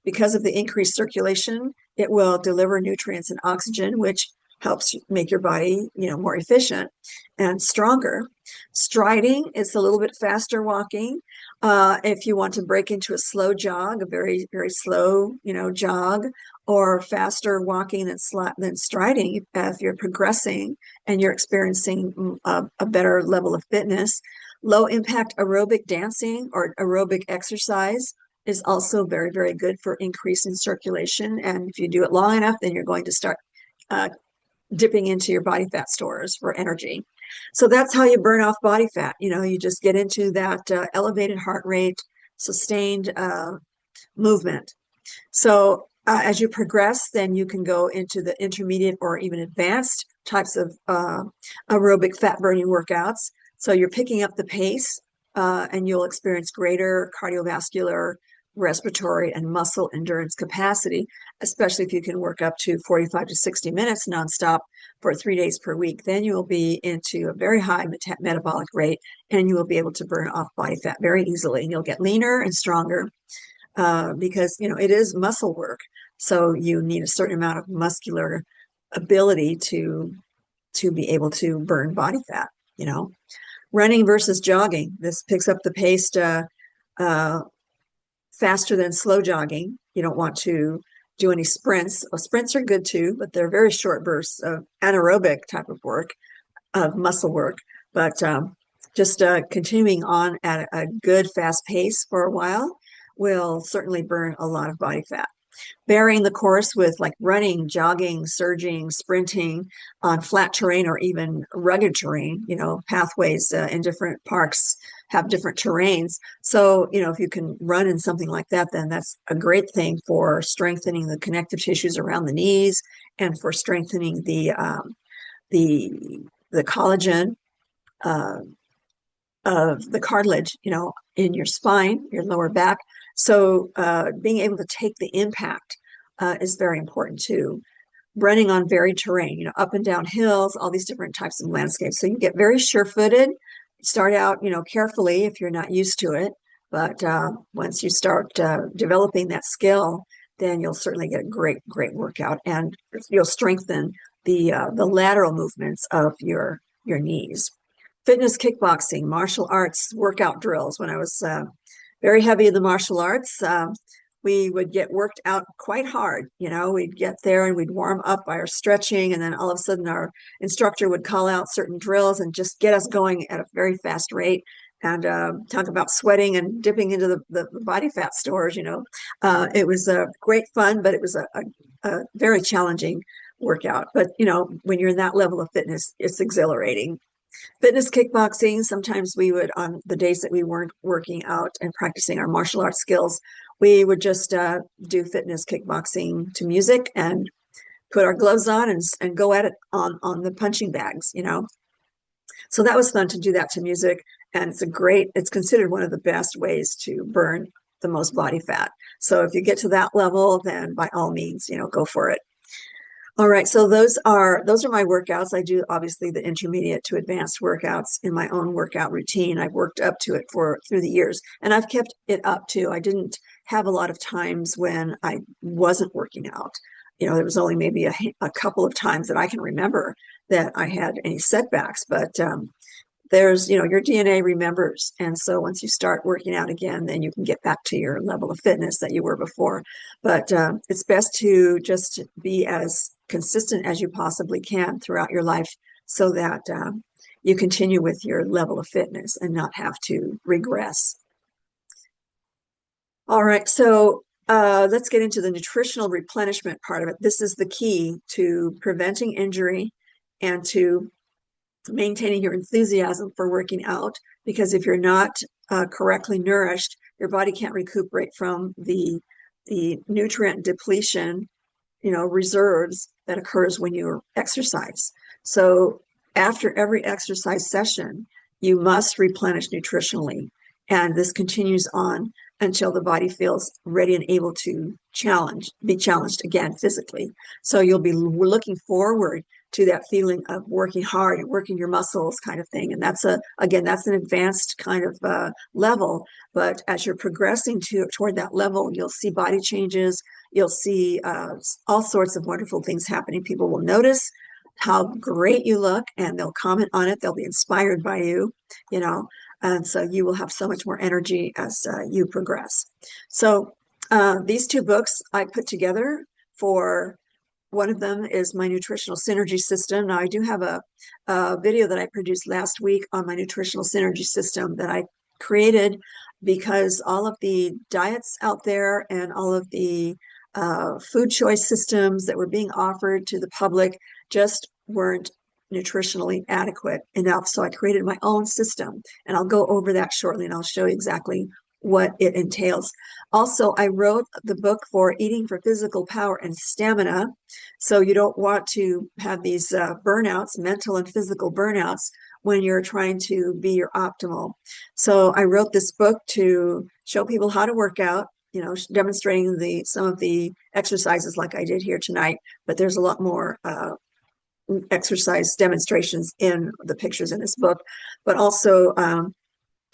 because of the increased circulation, it will deliver nutrients and oxygen, which helps make your body, more efficient and stronger. Striding is a little bit faster walking. If you want to break into a slow jog, a very, very slow, jog, or faster walking than striding, if you're progressing and you're experiencing a better level of fitness. Low impact aerobic dancing or aerobic exercise is also very, very good for increasing circulation. And if you do it long enough, then you're going to start dipping into your body fat stores for energy. So that's how you burn off body fat. You just get into that elevated heart rate, sustained movement. So as you progress, then you can go into the intermediate or even advanced types of aerobic fat burning workouts. So you're picking up the pace and you'll experience greater cardiovascular, respiratory, and muscle endurance capacity, especially if you can work up to 45 to 60 minutes nonstop for 3 days per week. Then you will be into a very high metabolic rate and you will be able to burn off body fat very easily. And you'll get leaner and stronger because, it is muscle work. So you need a certain amount of muscular ability to be able to burn body fat, Running versus jogging. This picks up the pace faster than slow jogging. You don't want to do any sprints. Well, sprints are good too, but they're very short bursts of anaerobic type of work, of muscle work. But just continuing on at a good fast pace for a while will certainly burn a lot of body fat. Varying the course with like running, jogging, surging, sprinting on flat terrain or even rugged terrain, pathways in different parks have different terrains. So, if you can run in something like that, then that's a great thing for strengthening the connective tissues around the knees and for strengthening the collagen uh, of the cartilage, in your spine, your lower back. So being able to take the impact is very important too. Running on varied terrain, up and down hills, all these different types of landscapes. So you get very sure-footed. Start out, carefully if you're not used to it. But once you start developing that skill, then you'll certainly get a great, great workout, and you'll strengthen the lateral movements of your knees. Fitness kickboxing, martial arts workout drills. When I was very heavy in the martial arts, we would get worked out quite hard. We'd get there and we'd warm up by our stretching, and then all of a sudden our instructor would call out certain drills and just get us going at a very fast rate. And talk about sweating and dipping into the body fat stores. It was great fun, but it was a very challenging workout. But when you're in that level of fitness, it's exhilarating. Fitness kickboxing, sometimes we would, on the days that we weren't working out and practicing our martial arts skills, we would just do fitness kickboxing to music and put our gloves on and go at it on the punching bags, So that was fun to do that to music. And it's considered one of the best ways to burn the most body fat. So if you get to that level, then by all means, go for it. All right, so those are my workouts. I do obviously the intermediate to advanced workouts in my own workout routine. I've worked up to it through the years, and I've kept it up too. I didn't have a lot of times when I wasn't working out. There was only maybe a couple of times that I can remember that I had any setbacks, but there's, your DNA remembers. And so once you start working out again, then you can get back to your level of fitness that you were before. But it's best to just be as consistent as you possibly can throughout your life so that you continue with your level of fitness and not have to regress. All right. So let's get into the nutritional replenishment part of it. This is the key to preventing injury and to maintaining your enthusiasm for working out, because if you're not correctly nourished, your body can't recuperate from the nutrient depletion, reserves that occurs when you exercise. So after every exercise session, you must replenish nutritionally. And this continues on until the body feels ready and able to be challenged again physically. So you'll be looking forward to that feeling of working hard and working your muscles kind of thing. And that's an advanced kind of level. But as you're progressing toward that level, you'll see body changes. You'll see all sorts of wonderful things happening. People will notice how great you look and they'll comment on it. They'll be inspired by you, and so you will have so much more energy as you progress. So these two books I put together for. One of them is my Nutritional Synergy System. Now, I do have a video that I produced last week on my Nutritional Synergy System that I created because all of the diets out there and all of the food choice systems that were being offered to the public just weren't nutritionally adequate enough. So I created my own system, and I'll go over that shortly, and I'll show you exactly what it entails. Also, I wrote the book for eating for physical power and stamina. So you don't want to have these burnouts, mental and physical burnouts, when you're trying to be your optimal. So I wrote this book to show people how to work out, demonstrating some of the exercises like I did here tonight, but there's a lot more exercise demonstrations in the pictures in this book, but also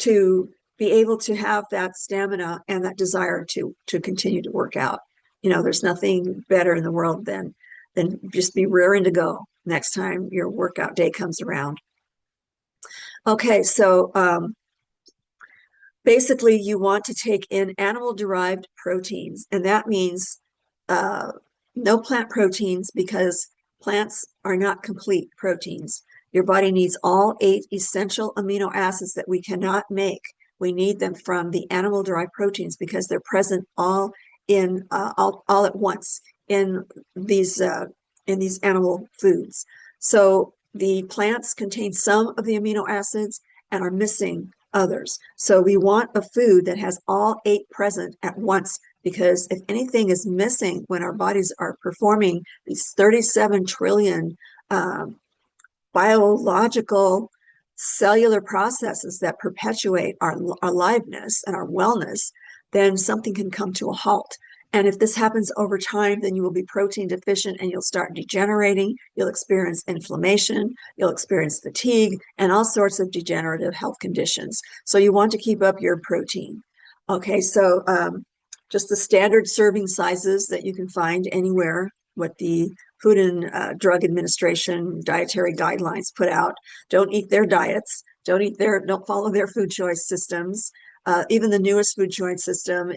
to be able to have that stamina and that desire to continue to work out. There's nothing better in the world than just be raring to go next time your workout day comes around. Okay, so basically you want to take in animal-derived proteins, and that means no plant proteins, because plants are not complete proteins. Your body needs all 8 essential amino acids that we cannot make. We need them from the animal-derived proteins because they're present all at once in these animal foods. So the plants contain some of the amino acids and are missing others. So we want a food that has all 8 present at once, because if anything is missing when our bodies are performing these 37 trillion biological cellular processes that perpetuate our aliveness and our wellness, then something can come to a halt. And if this happens over time, then you will be protein deficient and you'll start degenerating. You'll experience inflammation, you'll experience fatigue, and all sorts of degenerative health conditions. So you want to keep up your protein. Okay, so just the standard serving sizes that you can find anywhere, what the Food and Drug Administration dietary guidelines put out. Don't eat their diets. Don't follow their food choice systems. Even the newest food choice system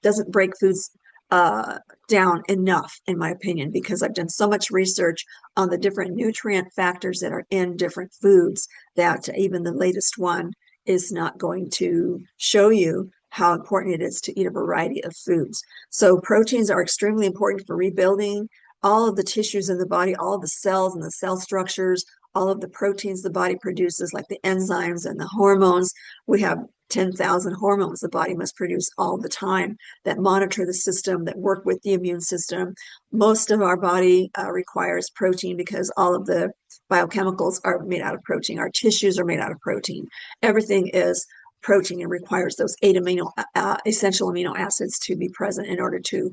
doesn't break foods down enough, in my opinion, because I've done so much research on the different nutrient factors that are in different foods that even the latest one is not going to show you how important it is to eat a variety of foods. So proteins are extremely important for rebuilding all of the tissues in the body, all of the cells and the cell structures, all of the proteins the body produces, like the enzymes and the hormones. We have 10,000 hormones the body must produce all the time that monitor the system, that work with the immune system. Most of our body requires protein because all of the biochemicals are made out of protein. Our tissues are made out of protein. Everything is protein and requires those 8 essential amino acids to be present in order to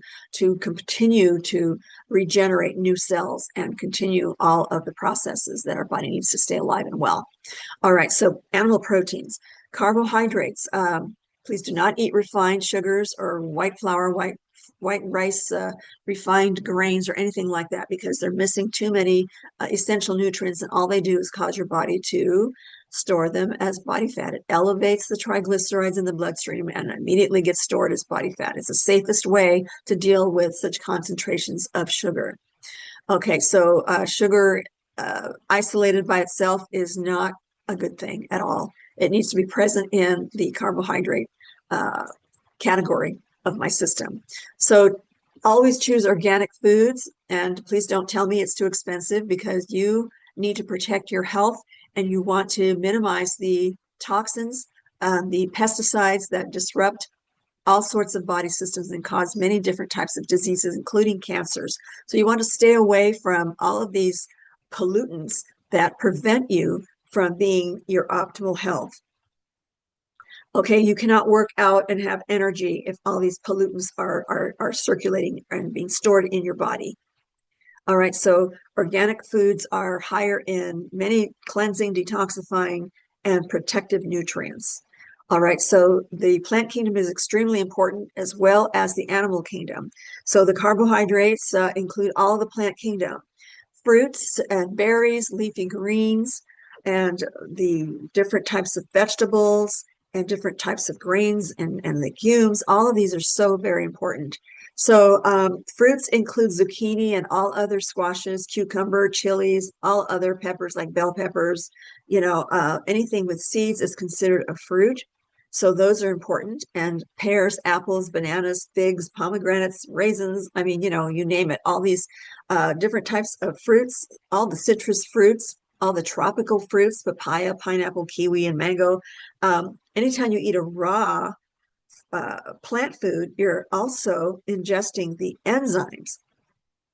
continue to regenerate new cells and continue all of the processes that our body needs to stay alive and well. All right, so animal proteins. Carbohydrates. Please do not eat refined sugars or white flour, white rice, refined grains, or anything like that, because they're missing too many essential nutrients, and all they do is cause your body to store them as body fat. It elevates the triglycerides in the bloodstream and immediately gets stored as body fat. It's the safest way to deal with such concentrations of sugar. Okay, so sugar isolated by itself is not a good thing at all. It needs to be present in the carbohydrate category of my system. So always choose organic foods, and please don't tell me it's too expensive, because you need to protect your health and you want to minimize the toxins, the pesticides that disrupt all sorts of body systems and cause many different types of diseases, including cancers. So you want to stay away from all of these pollutants that prevent you from being your optimal health. Okay, you cannot work out and have energy if all these pollutants are circulating and being stored in your body. All right, so organic foods are higher in many cleansing, detoxifying, and protective nutrients. All right, so the plant kingdom is extremely important, as well as the animal kingdom. So the carbohydrates include all of the plant kingdom: fruits and berries, leafy greens, and the different types of vegetables and different types of grains and legumes. All of these are so very important. So fruits include zucchini and all other squashes, cucumber, chilies, all other peppers like bell peppers. Anything with seeds is considered a fruit. So those are important. And pears, apples, bananas, figs, pomegranates, raisins. I mean, you name it. All these different types of fruits, all the citrus fruits, all the tropical fruits, papaya, pineapple, kiwi, and mango. Anytime you eat a raw plant food, you're also ingesting the enzymes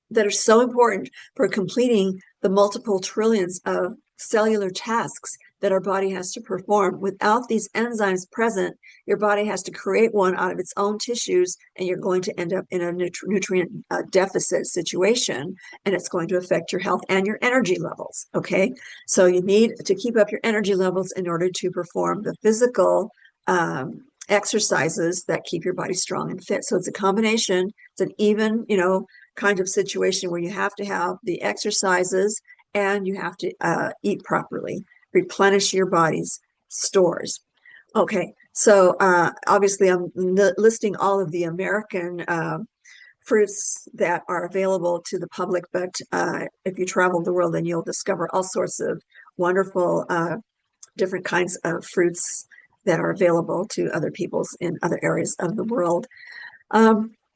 that are so important for completing the multiple trillions of cellular tasks that our body has to perform. Without these enzymes present, your body has to create one out of its own tissues, and you're going to end up in a nutrient deficit situation, and it's going to affect your health and your energy levels. Okay, so you need to keep up your energy levels in order to perform the physical exercises that keep your body strong and fit. So it's a combination. It's an even, kind of situation where you have to have the exercises and you have to eat properly, replenish your body's stores. Okay, so obviously I'm listing all of the American fruits that are available to the public, but if you travel the world, then you'll discover all sorts of wonderful different kinds of fruits that are available to other peoples in other areas of the world.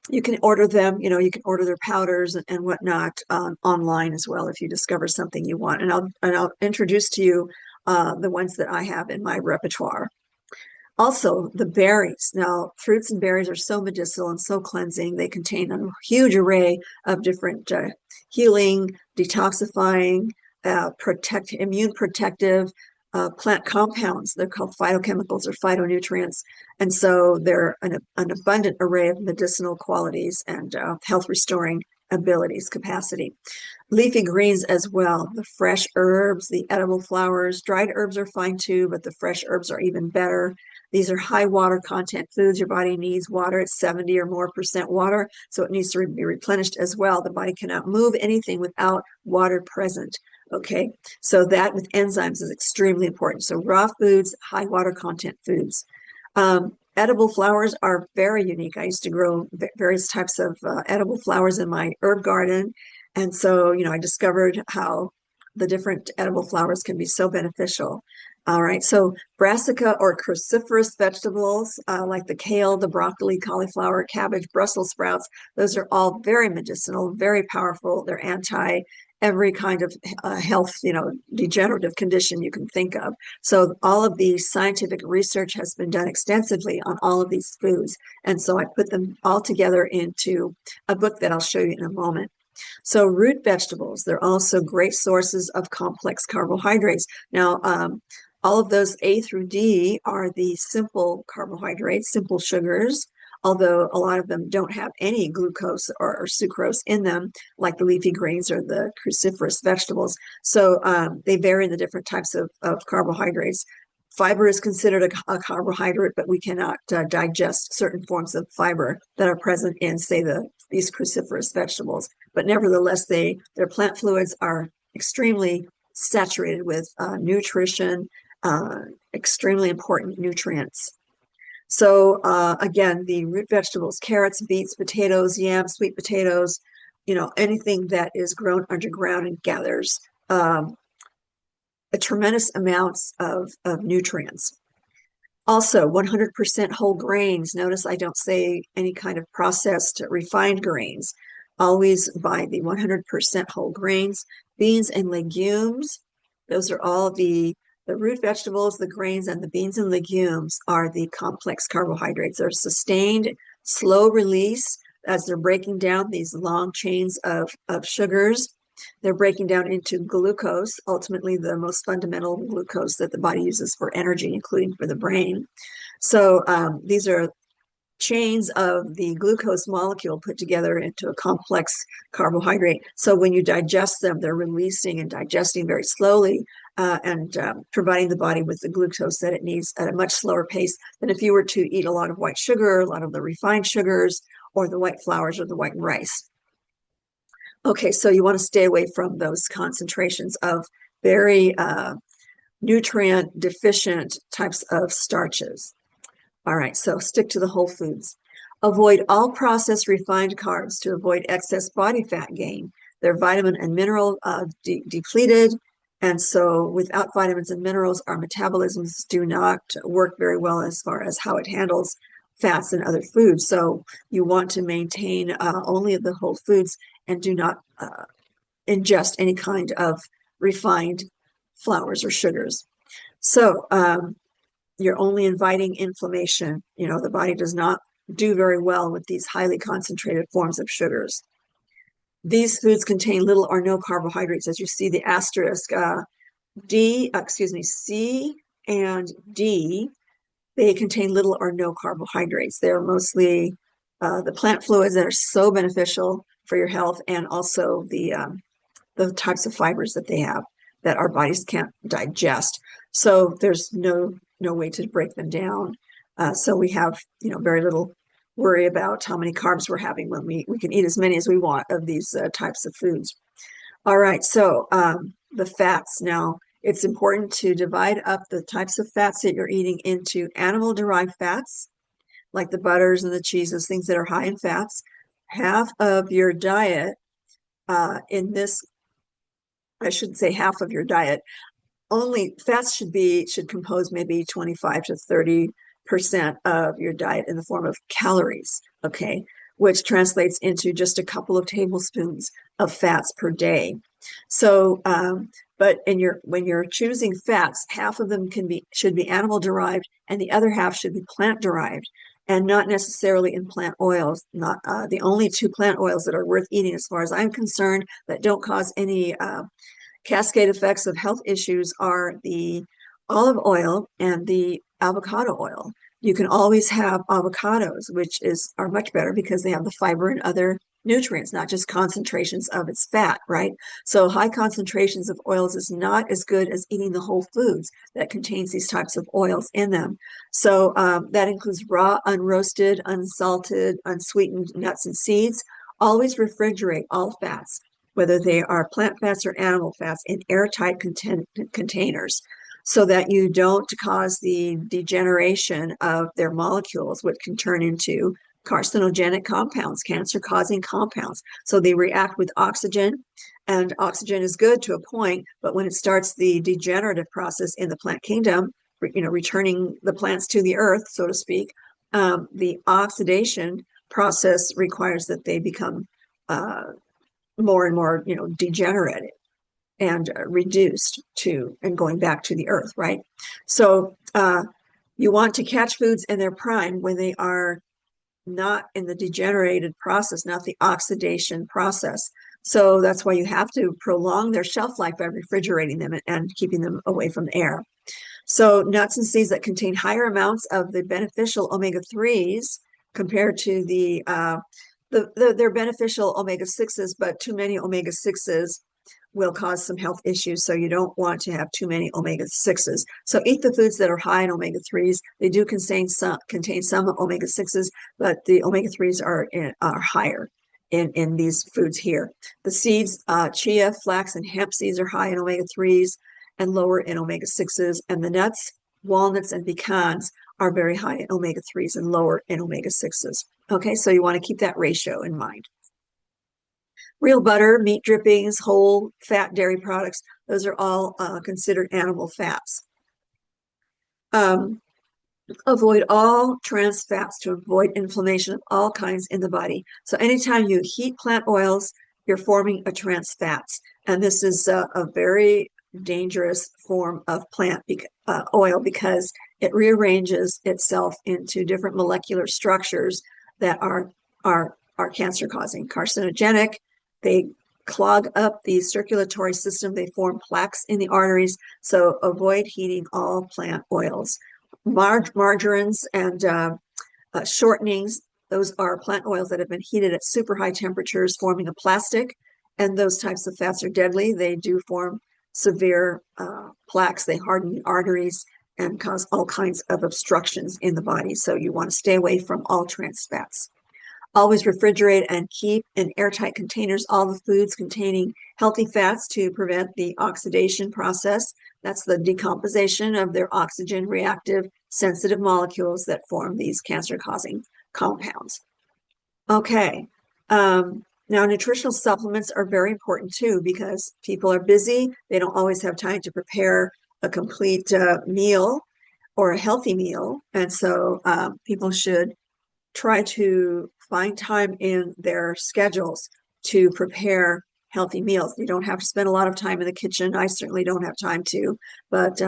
You can order them, you can order their powders and whatnot online as well if you discover something you want. And I'll introduce to you the ones that I have in my repertoire. Also, the berries. Now, fruits and berries are so medicinal and so cleansing. They contain a huge array of different healing, detoxifying, immune protective, plant compounds. They're called phytochemicals or phytonutrients. And so they're an abundant array of medicinal qualities and health restoring abilities, capacity. Leafy greens as well, the fresh herbs, the edible flowers. Dried herbs are fine too, but the fresh herbs are even better. These are high water content foods. Your body needs water. It's 70 or more percent water, so it needs to be replenished as well. The body cannot move anything without water present. Okay, so that with enzymes is extremely important. So raw foods, high water content foods. Edible flowers are very unique. I used to grow various types of edible flowers in my herb garden. And so, I discovered how the different edible flowers can be so beneficial. All right, so brassica or cruciferous vegetables like the kale, the broccoli, cauliflower, cabbage, Brussels sprouts, those are all very medicinal, very powerful. They're anti every kind of health, degenerative condition you can think of. So all of the scientific research has been done extensively on all of these foods. And so I put them all together into a book that I'll show you in a moment. So root vegetables, they're also great sources of complex carbohydrates. Now, all of those A through D are the simple carbohydrates, simple sugars, although a lot of them don't have any glucose or sucrose in them, like the leafy greens or the cruciferous vegetables. So they vary in the different types of carbohydrates. Fiber is considered a carbohydrate, but we cannot digest certain forms of fiber that are present in, say, these cruciferous vegetables. But nevertheless, their plant fluids are extremely saturated with nutrition, extremely important nutrients. So again, the root vegetables, carrots, beets, potatoes, yams, sweet potatoes, anything that is grown underground and gathers a tremendous amounts of nutrients. Also, 100% whole grains. Notice I don't say any kind of processed refined grains. Always buy the 100% whole grains. Beans and legumes. Those are all the root vegetables, the grains, and the beans and legumes are the complex carbohydrates. They're sustained, slow release as they're breaking down these long chains of sugars. They're breaking down into glucose, ultimately the most fundamental glucose that the body uses for energy, including for the brain. So these are chains of the glucose molecule put together into a complex carbohydrate. So when you digest them, they're releasing and digesting very slowly and providing the body with the glucose that it needs at a much slower pace than if you were to eat a lot of white sugar, a lot of the refined sugars, or the white flours or the white rice. Okay, so you want to stay away from those concentrations of very nutrient deficient types of starches. All right, so stick to the whole foods. Avoid all processed refined carbs to avoid excess body fat gain. They're vitamin and mineral depleted, and so without vitamins and minerals, our metabolisms do not work very well as far as how it handles fats and other foods. So you want to maintain only the whole foods and do not ingest any kind of refined flours or sugars. So you're only inviting inflammation. You know, the body does not do very well with these highly concentrated forms of sugars. These foods contain little or no carbohydrates, as you see the asterisk C and D. They contain little or no carbohydrates. They're mostly the plant fluids that are so beneficial for your health, and also the types of fibers that they have that our bodies can't digest. So there's no way to break them down. So we have, very little worry about how many carbs we're having when we can eat as many as we want of these types of foods. All right, so the fats. Now, it's important to divide up the types of fats that you're eating into animal-derived fats, like the butters and the cheeses, things that are high in fats. Half of your diet in this, I shouldn't say half of your diet, only fats should compose maybe 25 to 30% of your diet in the form of calories, okay, which translates into just a couple of tablespoons of fats per day. So, but when you're choosing fats, half of them should be animal derived, and the other half should be plant derived, and not necessarily in plant oils. Not the only two plant oils that are worth eating, as far as I'm concerned, that don't cause any cascade effects of health issues, are the olive oil and the avocado oil. You can always have avocados, which are much better because they have the fiber and other nutrients, not just concentrations of its fat, right? So high concentrations of oils is not as good as eating the whole foods that contains these types of oils in them. So that includes raw, unroasted, unsalted, unsweetened nuts and seeds. Always refrigerate all fats, whether they are plant fats or animal fats, in airtight containers, so that you don't cause the degeneration of their molecules, which can turn into carcinogenic compounds, cancer-causing compounds. So they react with oxygen, and oxygen is good to a point, but when it starts the degenerative process in the plant kingdom, returning the plants to the earth, so to speak, the oxidation process requires that they become more and more, degenerated and reduced to and going back to the earth, right? So you want to catch foods in their prime when they are not in the degenerated process, not the oxidation process. So that's why you have to prolong their shelf life by refrigerating them and keeping them away from the air. So nuts and seeds that contain higher amounts of the beneficial omega-3s compared to they're beneficial omega-6s, but too many omega-6s will cause some health issues. So you don't want to have too many omega-6s. So eat the foods that are high in omega-3s. They do contain some omega-6s, but the omega-3s are higher in these foods here. The seeds, chia, flax, and hemp seeds are high in omega-3s and lower in omega-6s. And the nuts, walnuts, and pecans are very high in omega-3s and lower in omega-6s. Okay, so you want to keep that ratio in mind. Real butter, meat drippings, whole fat dairy products, those are all considered animal fats. avoid all trans fats to avoid inflammation of all kinds in the body. So anytime you heat plant oils, you're forming a trans fats. And this is a very dangerous form of plant oil because it rearranges itself into different molecular structures that are cancer causing, carcinogenic. They clog up the circulatory system. They form plaques in the arteries. So avoid heating all plant oils. Margarines and shortenings, those are plant oils that have been heated at super high temperatures, forming a plastic. And those types of fats are deadly. They do form severe plaques. They harden the arteries and cause all kinds of obstructions in the body. So you want to stay away from all trans fats. Always refrigerate and keep in airtight containers all the foods containing healthy fats to prevent the oxidation process. That's the decomposition of their oxygen reactive sensitive molecules that form these cancer-causing compounds. Okay. Now, nutritional supplements are very important too because people are busy. They don't always have time to prepare a complete meal or a healthy meal. And so people should try to find time in their schedules to prepare healthy meals. You don't have to spend a lot of time in the kitchen. I certainly don't have time to, but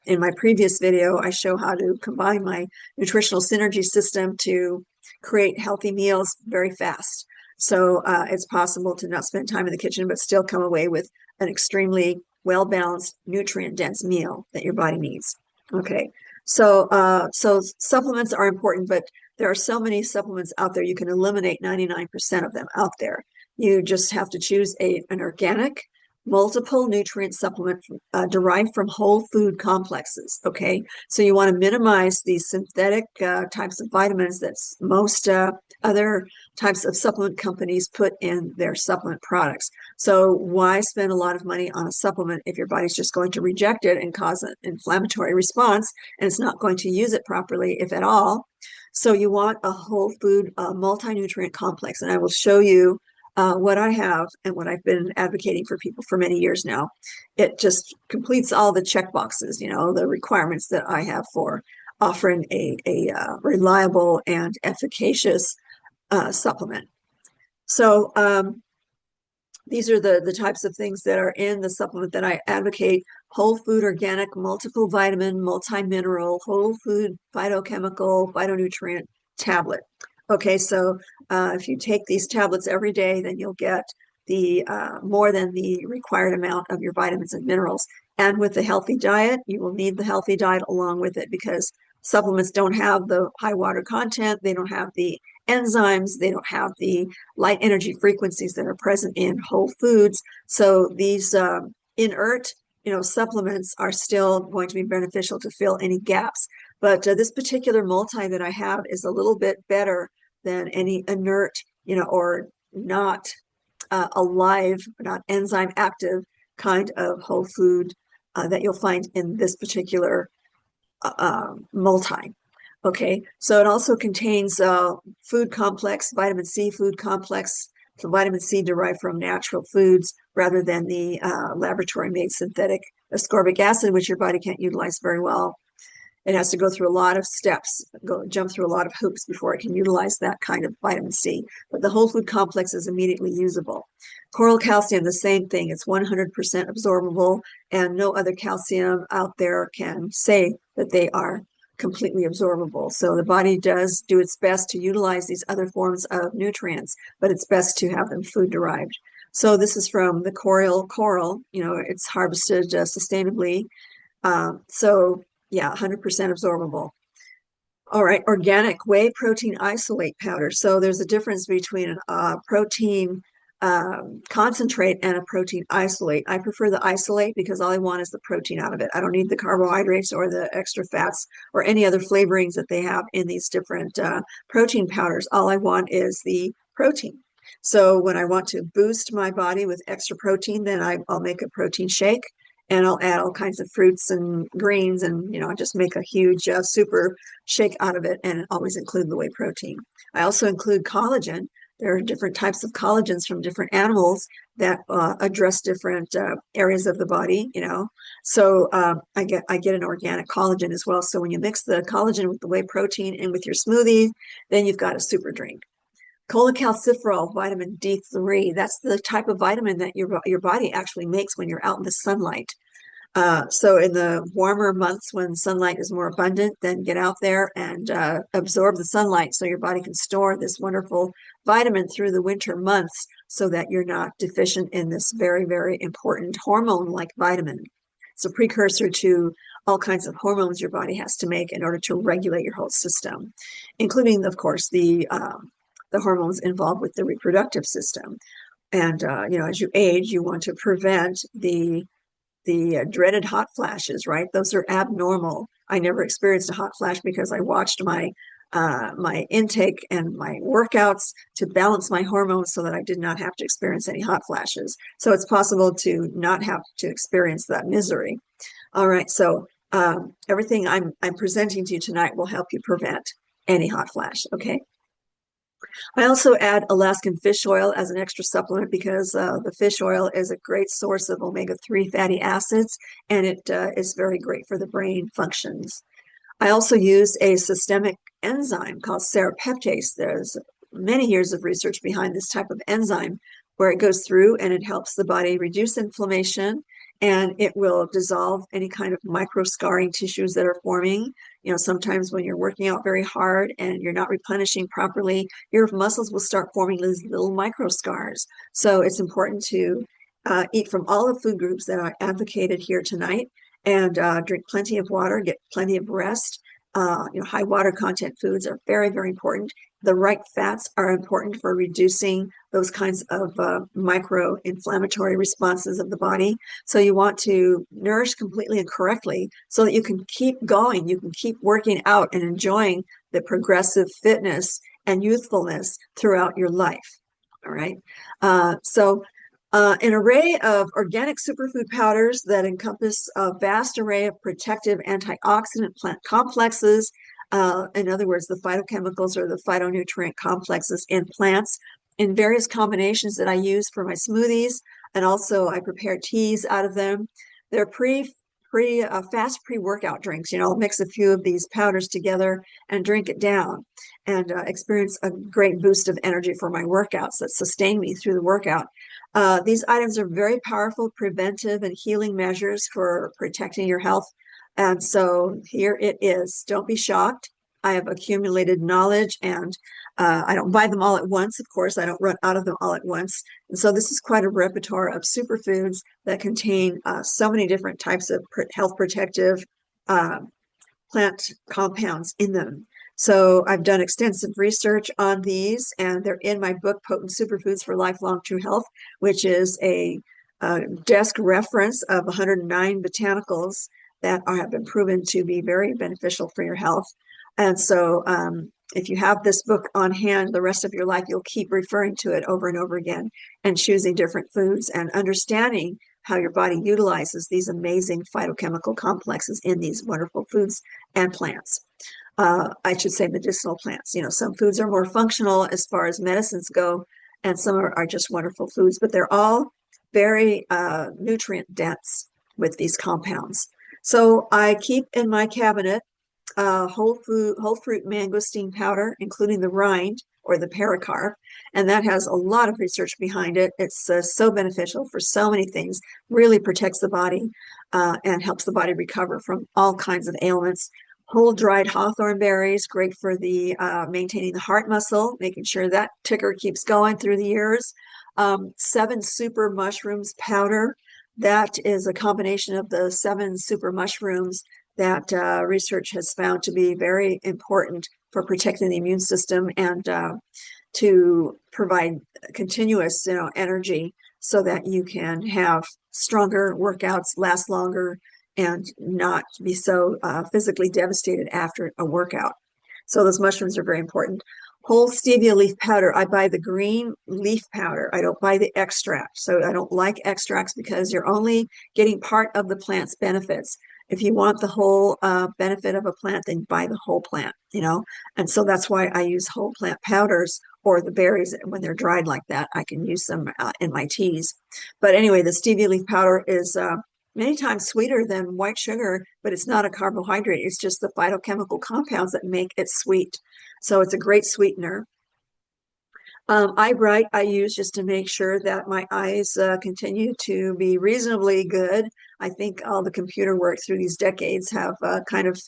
in my previous video, I show how to combine my nutritional synergy system to create healthy meals very fast. So it's possible to not spend time in the kitchen, but still come away with an extremely well-balanced, nutrient-dense meal that your body needs. Okay, so supplements are important, but there are so many supplements out there, you can eliminate 99% of them out there. You just have to choose an organic, multiple nutrient supplement derived from whole food complexes, okay? So you want to minimize these synthetic types of vitamins that most other types of supplement companies put in their supplement products. So why spend a lot of money on a supplement if your body's just going to reject it and cause an inflammatory response, and it's not going to use it properly, if at all? So you want a whole food multi-nutrient complex, and I will show you what I have and what I've been advocating for people for many years now. It just completes all the check boxes, you know, the requirements that I have for offering a reliable and efficacious supplement. So these are the types of things that are in the supplement that I advocate: whole food, organic, multiple vitamin, multi-mineral, whole food, phytochemical, phytonutrient tablet. Okay, so if you take these tablets every day, then you'll get the more than the required amount of your vitamins and minerals. And with the healthy diet, you will need the healthy diet along with it because supplements don't have the high water content, they don't have the enzymes, they don't have the light energy frequencies that are present in whole foods. So these inert, supplements are still going to be beneficial to fill any gaps. But this particular multi that I have is a little bit better than any inert, or not alive, not enzyme active kind of whole food that you'll find in this particular multi. Okay, so it also contains food complex, vitamin C food complex, so vitamin C derived from natural foods rather than the laboratory-made synthetic ascorbic acid, which your body can't utilize very well. It has to go through a lot of steps, jump through a lot of hoops before it can utilize that kind of vitamin C. But the whole food complex is immediately usable. Coral calcium, the same thing. It's 100% absorbable, and no other calcium out there can say that they are completely absorbable. So the body does do its best to utilize these other forms of nutrients, but it's best to have them food derived. So this is from the coral, it's harvested sustainably. So yeah, 100% absorbable. All right, organic whey protein isolate powder. So there's a difference between a protein concentrate and a protein isolate. I prefer the isolate because all I want is the protein out of it. I don't need the carbohydrates or the extra fats or any other flavorings that they have in these different protein powders. All I want is the protein. So when I want to boost my body with extra protein, then I'll make a protein shake. And I'll add all kinds of fruits and greens and, just make a huge super shake out of it and always include the whey protein. I also include collagen. There are different types of collagens from different animals that address different areas of the body, you know. So I get an organic collagen as well. So when you mix the collagen with the whey protein and with your smoothie, then you've got a super drink. Cholecalciferol, vitamin D3, that's the type of vitamin that your body actually makes when you're out in the sunlight. So in the warmer months when sunlight is more abundant, then get out there and absorb the sunlight so your body can store this wonderful vitamin through the winter months so that you're not deficient in this very, very important hormone like vitamin. It's a precursor to all kinds of hormones your body has to make in order to regulate your whole system, including, of course, the hormones involved with the reproductive system. And, you know, as you age, you want to prevent the dreaded hot flashes, right? Those are abnormal. I never experienced a hot flash because I watched my intake and my workouts to balance my hormones so that I did not have to experience any hot flashes. So it's possible to not have to experience that misery. All right, so everything I'm presenting to you tonight will help you prevent any hot flash, okay? I also add Alaskan fish oil as an extra supplement because the fish oil is a great source of omega-3 fatty acids, and it is very great for the brain functions. I also use a systemic enzyme called serrapeptase. There's many years of research behind this type of enzyme where it goes through and it helps the body reduce inflammation, and it will dissolve any kind of micro scarring tissues that are forming. You know, sometimes when you're working out very hard and you're not replenishing properly, your muscles will start forming these little micro scars. So it's important to eat from all the food groups that I advocated here tonight, and drink plenty of water, get plenty of rest. You know, high water content foods are very, very important. The right fats are important for reducing those kinds of micro-inflammatory responses of the body. So you want to nourish completely and correctly so that you can keep going, you can keep working out and enjoying the progressive fitness and youthfulness throughout your life. All right. An array of organic superfood powders that encompass a vast array of protective antioxidant plant complexes. In other words, the phytochemicals or the phytonutrient complexes in plants in various combinations that I use for my smoothies. And also I prepare teas out of them. They're fast pre-workout drinks. You know, I'll mix a few of these powders together and drink it down and experience a great boost of energy for my workouts that sustain me through the workout. These items are very powerful preventive and healing measures for protecting your health. And so here it is. Don't be shocked. I have accumulated knowledge, and I don't buy them all at once. Of course, I don't run out of them all at once. And so this is quite a repertoire of superfoods that contain so many different types of health protective plant compounds in them. So I've done extensive research on these, and they're in my book, Potent Superfoods for Lifelong True Health, which is a desk reference of 109 botanicals that have been proven to be very beneficial for your health. And so if you have this book on hand the rest of your life, you'll keep referring to it over and over again and choosing different foods and understanding how your body utilizes these amazing phytochemical complexes in these wonderful foods and plants. I should say medicinal plants. You know, some foods are more functional as far as medicines go, and some are just wonderful foods, but they're all very nutrient dense with these compounds. So I keep in my cabinet whole fruit mangosteen powder, including the rind or the pericarp, and that has a lot of research behind it. It's so beneficial for so many things, really protects the body and helps the body recover from all kinds of ailments. Whole dried hawthorn berries, great for the maintaining the heart muscle, making sure that ticker keeps going through the years. 7 super mushrooms powder. That is a combination of the 7 super mushrooms that research has found to be very important for protecting the immune system and to provide continuous, energy so that you can have stronger workouts, last longer, and not be so physically devastated after a workout. So those mushrooms are very important. Whole stevia leaf powder. I buy the green leaf powder. I don't buy the extract. So I don't like extracts because you're only getting part of the plant's benefits. If you want the whole benefit of a plant, then buy the whole plant, And so that's why I use whole plant powders or the berries when they're dried like that. I can use them in my teas. But anyway, the stevia leaf powder is many times sweeter than white sugar, but it's not a carbohydrate. It's just the phytochemical compounds that make it sweet. So it's a great sweetener. Eye Bright I use just to make sure that my eyes continue to be reasonably good. I think all the computer work through these decades have kind of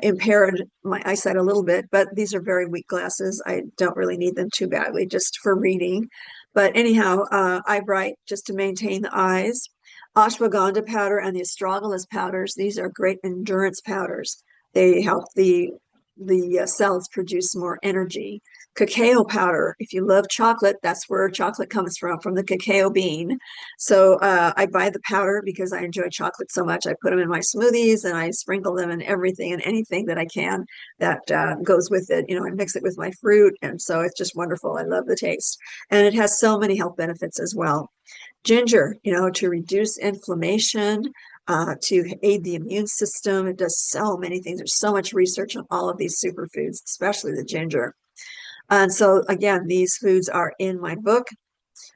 impaired my eyesight a little bit, but these are very weak glasses. I don't really need them too badly, just for reading. But anyhow, Eye Bright just to maintain the eyes. Ashwagandha powder and the astragalus powders, these are great endurance powders. They help the cells produce more energy. Cacao powder, if you love chocolate, that's where chocolate comes from the cacao bean. So I buy the powder because I enjoy chocolate so much. I put them in my smoothies and I sprinkle them in everything and anything that I can that goes with it. You know, I mix it with my fruit, and so it's just wonderful. I love the taste. And it has so many health benefits as well. Ginger, you know, to reduce inflammation, to aid the immune system. It does so many things. There's so much research on all of these superfoods, especially the ginger. And so, again, these foods are in my book.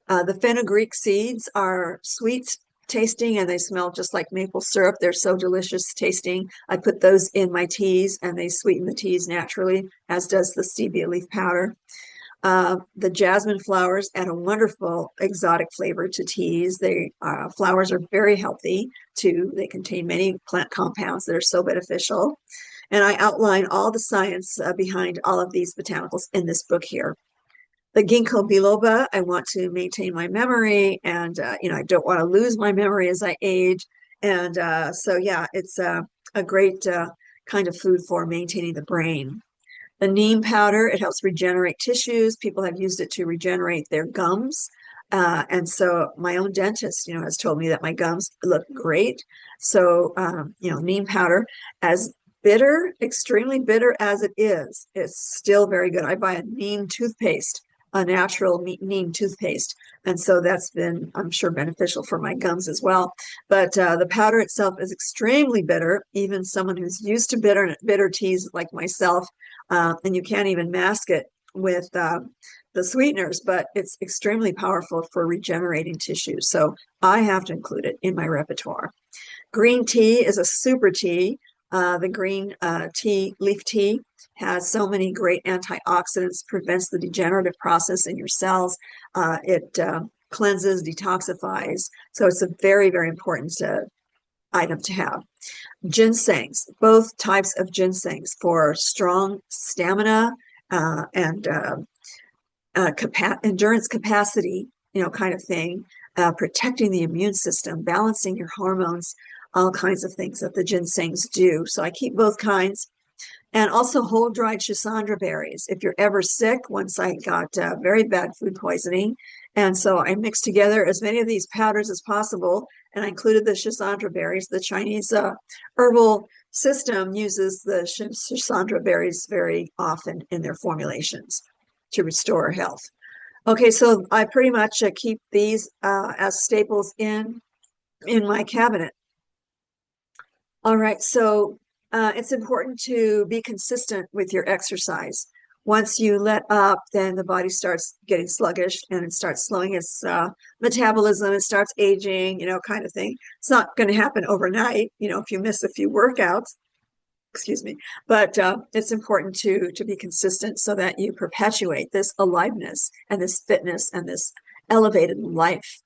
The fenugreek seeds are sweet tasting and they smell just like maple syrup. They're so delicious tasting. I put those in my teas and they sweeten the teas naturally, as does the stevia leaf powder. The jasmine flowers add a wonderful exotic flavor to teas. Flowers are very healthy too. They contain many plant compounds that are so beneficial. And I outline all the science behind all of these botanicals in this book here. The ginkgo biloba, I want to maintain my memory, and you know, I don't want to lose my memory as I age. And so, yeah, it's a great kind of food for maintaining the brain. The neem powder, it helps regenerate tissues. People have used it to regenerate their gums. And so my own dentist, you know, has told me that my gums look great. So, you know, neem powder, as bitter, extremely bitter as it is, it's still very good. I buy a neem toothpaste, a natural neem toothpaste. And so that's been, I'm sure, beneficial for my gums as well. But the powder itself is extremely bitter. Even someone who's used to bitter teas like myself, and you can't even mask it with the sweeteners, but it's extremely powerful for regenerating tissue. So I have to include it in my repertoire. Green tea is a super tea. The green leaf tea, has so many great antioxidants, prevents the degenerative process in your cells. It cleanses, detoxifies. So it's a very, very important item to have. Ginsengs, both types of ginsengs for strong stamina and endurance capacity, you know, kind of thing, protecting the immune system, balancing your hormones, all kinds of things that the ginsengs do. So I keep both kinds. And also whole dried schisandra berries. If you're ever sick, once I got very bad food poisoning. And so I mixed together as many of these powders as possible. And I included the schisandra berries. The Chinese herbal system uses the schisandra berries very often in their formulations to restore health. Okay, so I pretty much keep these as staples in my cabinet. All right, so it's important to be consistent with your exercise. Once you let up, then the body starts getting sluggish and it starts slowing its metabolism. It starts aging, you know, kind of thing. It's not going to happen overnight, you know, if you miss a few workouts, excuse me. But it's important to be consistent so that you perpetuate this aliveness and this fitness and this elevated life.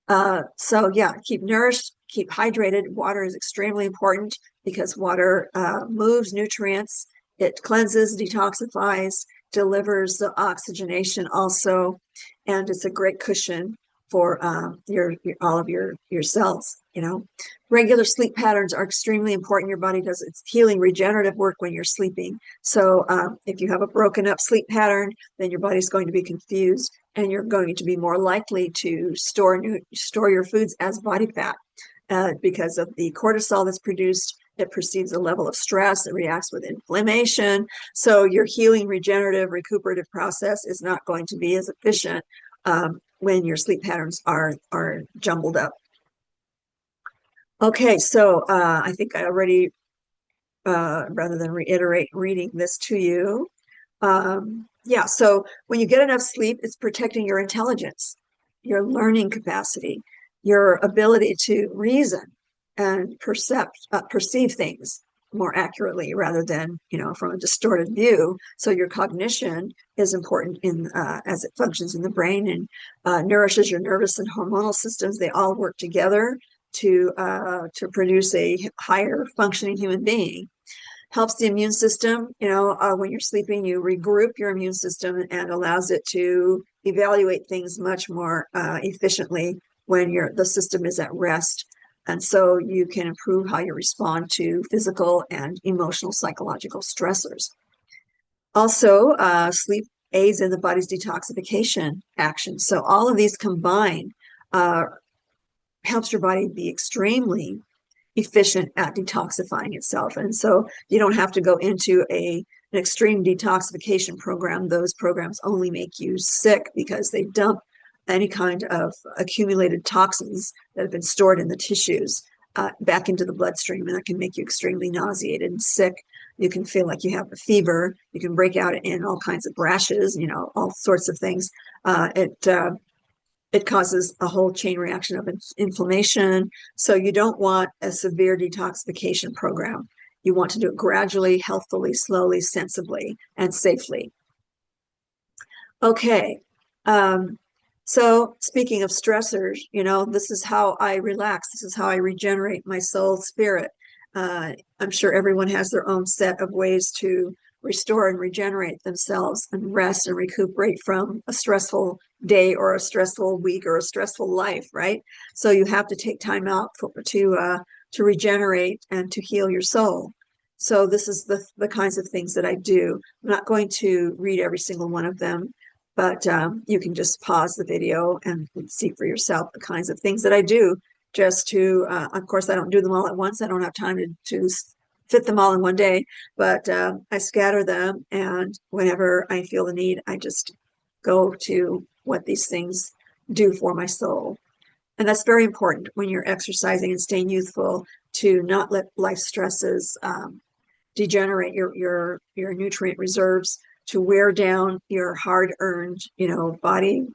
So yeah, keep nourished, keep hydrated. Water is extremely important because water moves nutrients, it cleanses, detoxifies, delivers the oxygenation also, and it's a great cushion for all of your cells. You know, regular sleep patterns are extremely important. Your body does its healing, regenerative work when you're sleeping. So if you have a broken up sleep pattern, then your body's going to be confused, and you're going to be more likely to store your foods as body fat because of the cortisol that's produced. It perceives a level of stress. It reacts with inflammation. So your healing, regenerative, recuperative process is not going to be as efficient when your sleep patterns are jumbled up. Okay, so I think I already, rather than reiterate reading this to you, Yeah, so when you get enough sleep, it's protecting your intelligence, your learning capacity, your ability to reason and perceive things more accurately rather than, from a distorted view. So your cognition is important in as it functions in the brain and nourishes your nervous and hormonal systems. They all work together to produce a higher functioning human being. Helps the immune system. When you're sleeping, you regroup your immune system and allows it to evaluate things much more efficiently when the system is at rest. And so you can improve how you respond to physical and emotional psychological stressors. Also, sleep aids in the body's detoxification action. So all of these combined helps your body be extremely efficient at detoxifying itself. And so you don't have to go into an extreme detoxification program. Those programs only make you sick because they dump any kind of accumulated toxins that have been stored in the tissues back into the bloodstream, and that can make you extremely nauseated and sick. You can feel like you have a fever. You can break out in all kinds of rashes, all sorts of things. It causes a whole chain reaction of inflammation. So you don't want a severe detoxification program. You want to do it gradually, healthfully, slowly, sensibly, and safely. Okay. So speaking of stressors, this is how I relax. This is how I regenerate my soul, spirit. I'm sure everyone has their own set of ways to restore and regenerate themselves and rest and recuperate from a stressful day or a stressful week or a stressful life, right? So you have to take time out to regenerate and to heal your soul. So this is the kinds of things that I do. I'm not going to read every single one of them, but you can just pause the video and see for yourself the kinds of things that I do just to, of course, I don't do them all at once. I don't have time to fit them all in one day, but I scatter them. And whenever I feel the need, I just go to what these things do for my soul. And that's very important when you're exercising and staying youthful, to not let life stresses degenerate your nutrient reserves, to wear down your hard-earned, body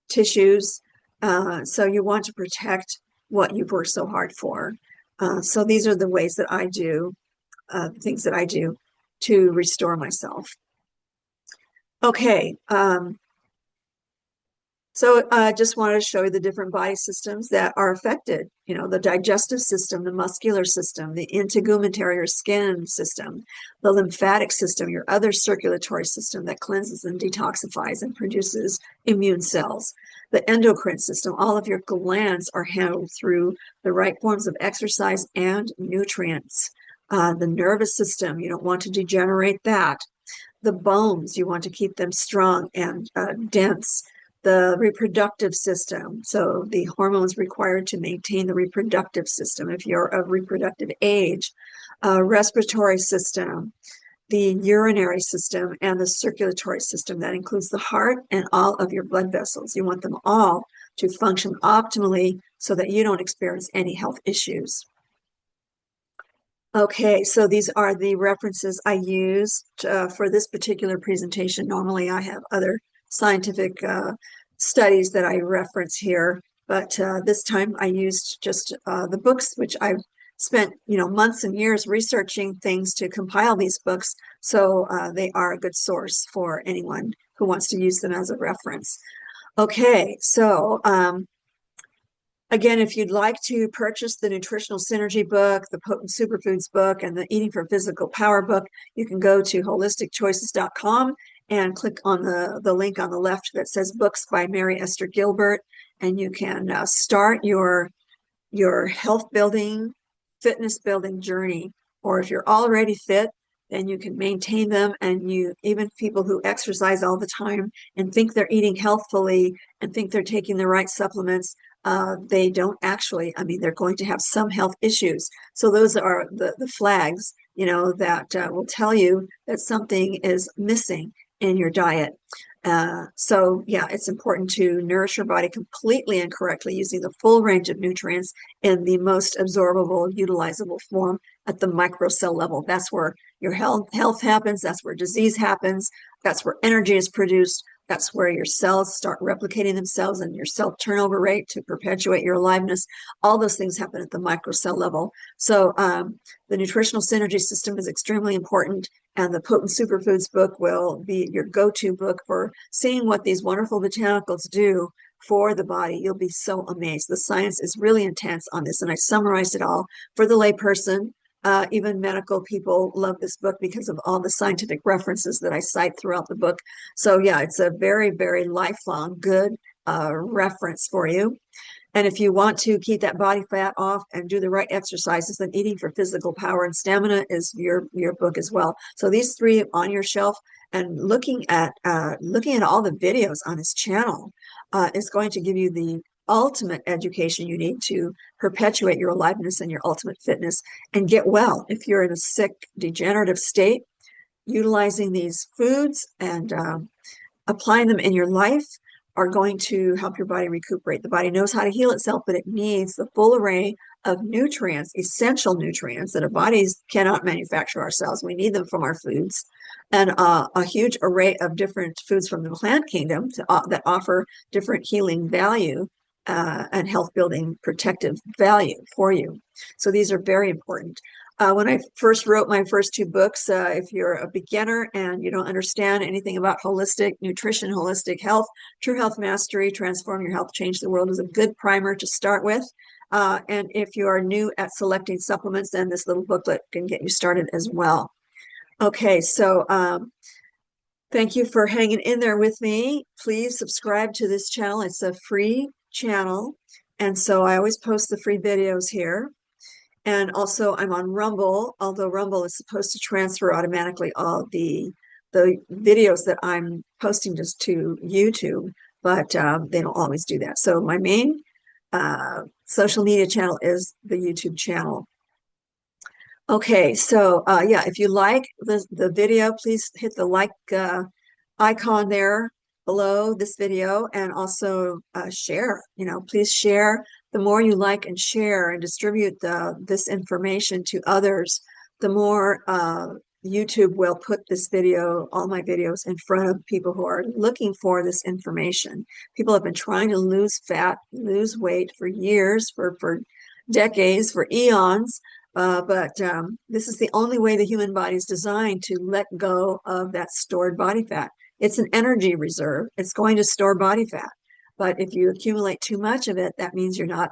tissues. So you want to protect what you've worked so hard for. So these are the ways that I do, things that I do to restore myself. Okay. So I just wanted to show you the different body systems that are affected. The digestive system, the muscular system, the integumentary or skin system, the lymphatic system, your other circulatory system that cleanses and detoxifies and produces immune cells. The endocrine system, all of your glands are handled through the right forms of exercise and nutrients. The nervous system, you don't want to degenerate that. The bones, you want to keep them strong and dense. The reproductive system, so the hormones required to maintain the reproductive system if you're of reproductive age. Respiratory system, the urinary system, and the circulatory system. That includes the heart and all of your blood vessels. You want them all to function optimally so that you don't experience any health issues. Okay, so these are the references I used for this particular presentation. Normally I have other scientific studies that I reference here, but this time I used just the books, which I've spent months and years researching things to compile these books, so they are a good source for anyone who wants to use them as a reference. Okay, so again, if you'd like to purchase the Nutritional Synergy book, the Potent Superfoods book, and the Eating for Physical Power book, you can go to holisticchoices.com and click on the link on the left that says Books by Mary Esther Gilbert, and you can start your health building, fitness building journey. Or if you're already fit, then you can maintain them. And even people who exercise all the time and think they're eating healthfully and think they're taking the right supplements, they don't actually. I mean, they're going to have some health issues. So those are the flags, that will tell you that something is missing in your diet. So yeah, it's important to nourish your body completely and correctly using the full range of nutrients in the most absorbable, utilizable form at the microcell level. That's where your health happens. That's where disease happens. That's where energy is produced. That's where your cells start replicating themselves and your cell turnover rate to perpetuate your aliveness. All those things happen at the microcell level. So the nutritional synergy system is extremely important. And the Potent Superfoods book will be your go-to book for seeing what these wonderful botanicals do for the body. You'll be so amazed. The science is really intense on this, and I summarized it all for the layperson. Even medical people love this book because of all the scientific references that I cite throughout the book. So yeah, it's a very, very lifelong good reference for you. And if you want to keep that body fat off and do the right exercises, then Eating for Physical Power and Stamina is your book as well. So these three on your shelf, and looking at all the videos on this channel is going to give you the ultimate education you need to perpetuate your aliveness and your ultimate fitness and get well. If you're in a sick, degenerative state, utilizing these foods and applying them in your life are going to help your body recuperate. The body knows how to heal itself, but it needs the full array of nutrients, essential nutrients that our bodies cannot manufacture ourselves. We need them from our foods, and a huge array of different foods from the plant kingdom that offer different healing value and health building protective value for you. So these are very important. When I first wrote my first two books, if you're a beginner and you don't understand anything about holistic nutrition, holistic health, True Health Mastery, Transform Your Health, Change the World is a good primer to start with. And if you are new at selecting supplements, then this little booklet can get you started as well. Okay, so thank you for hanging in there with me. Please subscribe to this channel. It's a free channel. And so I always post the free videos here. And also I'm on Rumble, although Rumble is supposed to transfer automatically all the videos that I'm posting just to YouTube, but they don't always do that. So my main social media channel is the YouTube channel. Okay, so yeah, if you like the video, please hit the like icon there below this video, and also share. Please share. The more you like and share and distribute this information to others, the more YouTube will put this video, all my videos, in front of people who are looking for this information. People have been trying to lose fat, lose weight for years, for decades, for eons. But this is the only way the human body is designed to let go of that stored body fat. It's an energy reserve. It's going to store body fat. But if you accumulate too much of it, that means you're not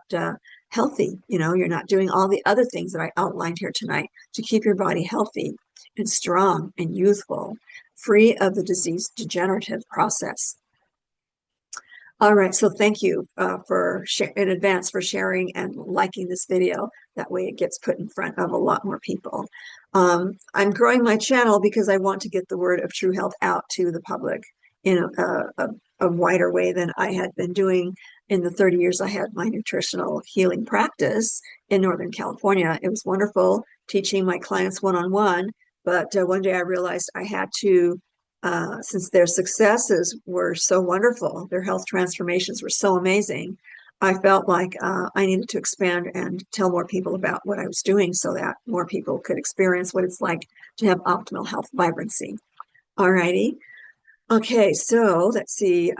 healthy. You're not doing all the other things that I outlined here tonight to keep your body healthy and strong and youthful, free of the disease degenerative process. All right, so thank you in advance for sharing and liking this video. That way it gets put in front of a lot more people. I'm growing my channel because I want to get the word of true health out to the public in a wider way than I had been doing in the 30 years I had my nutritional healing practice in Northern California. It was wonderful teaching my clients one-on-one, but one day I realized I had to since their successes were so wonderful, their health transformations were so amazing, I felt like I needed to expand and tell more people about what I was doing so that more people could experience what it's like to have optimal health vibrancy. All righty. Okay, so let's see.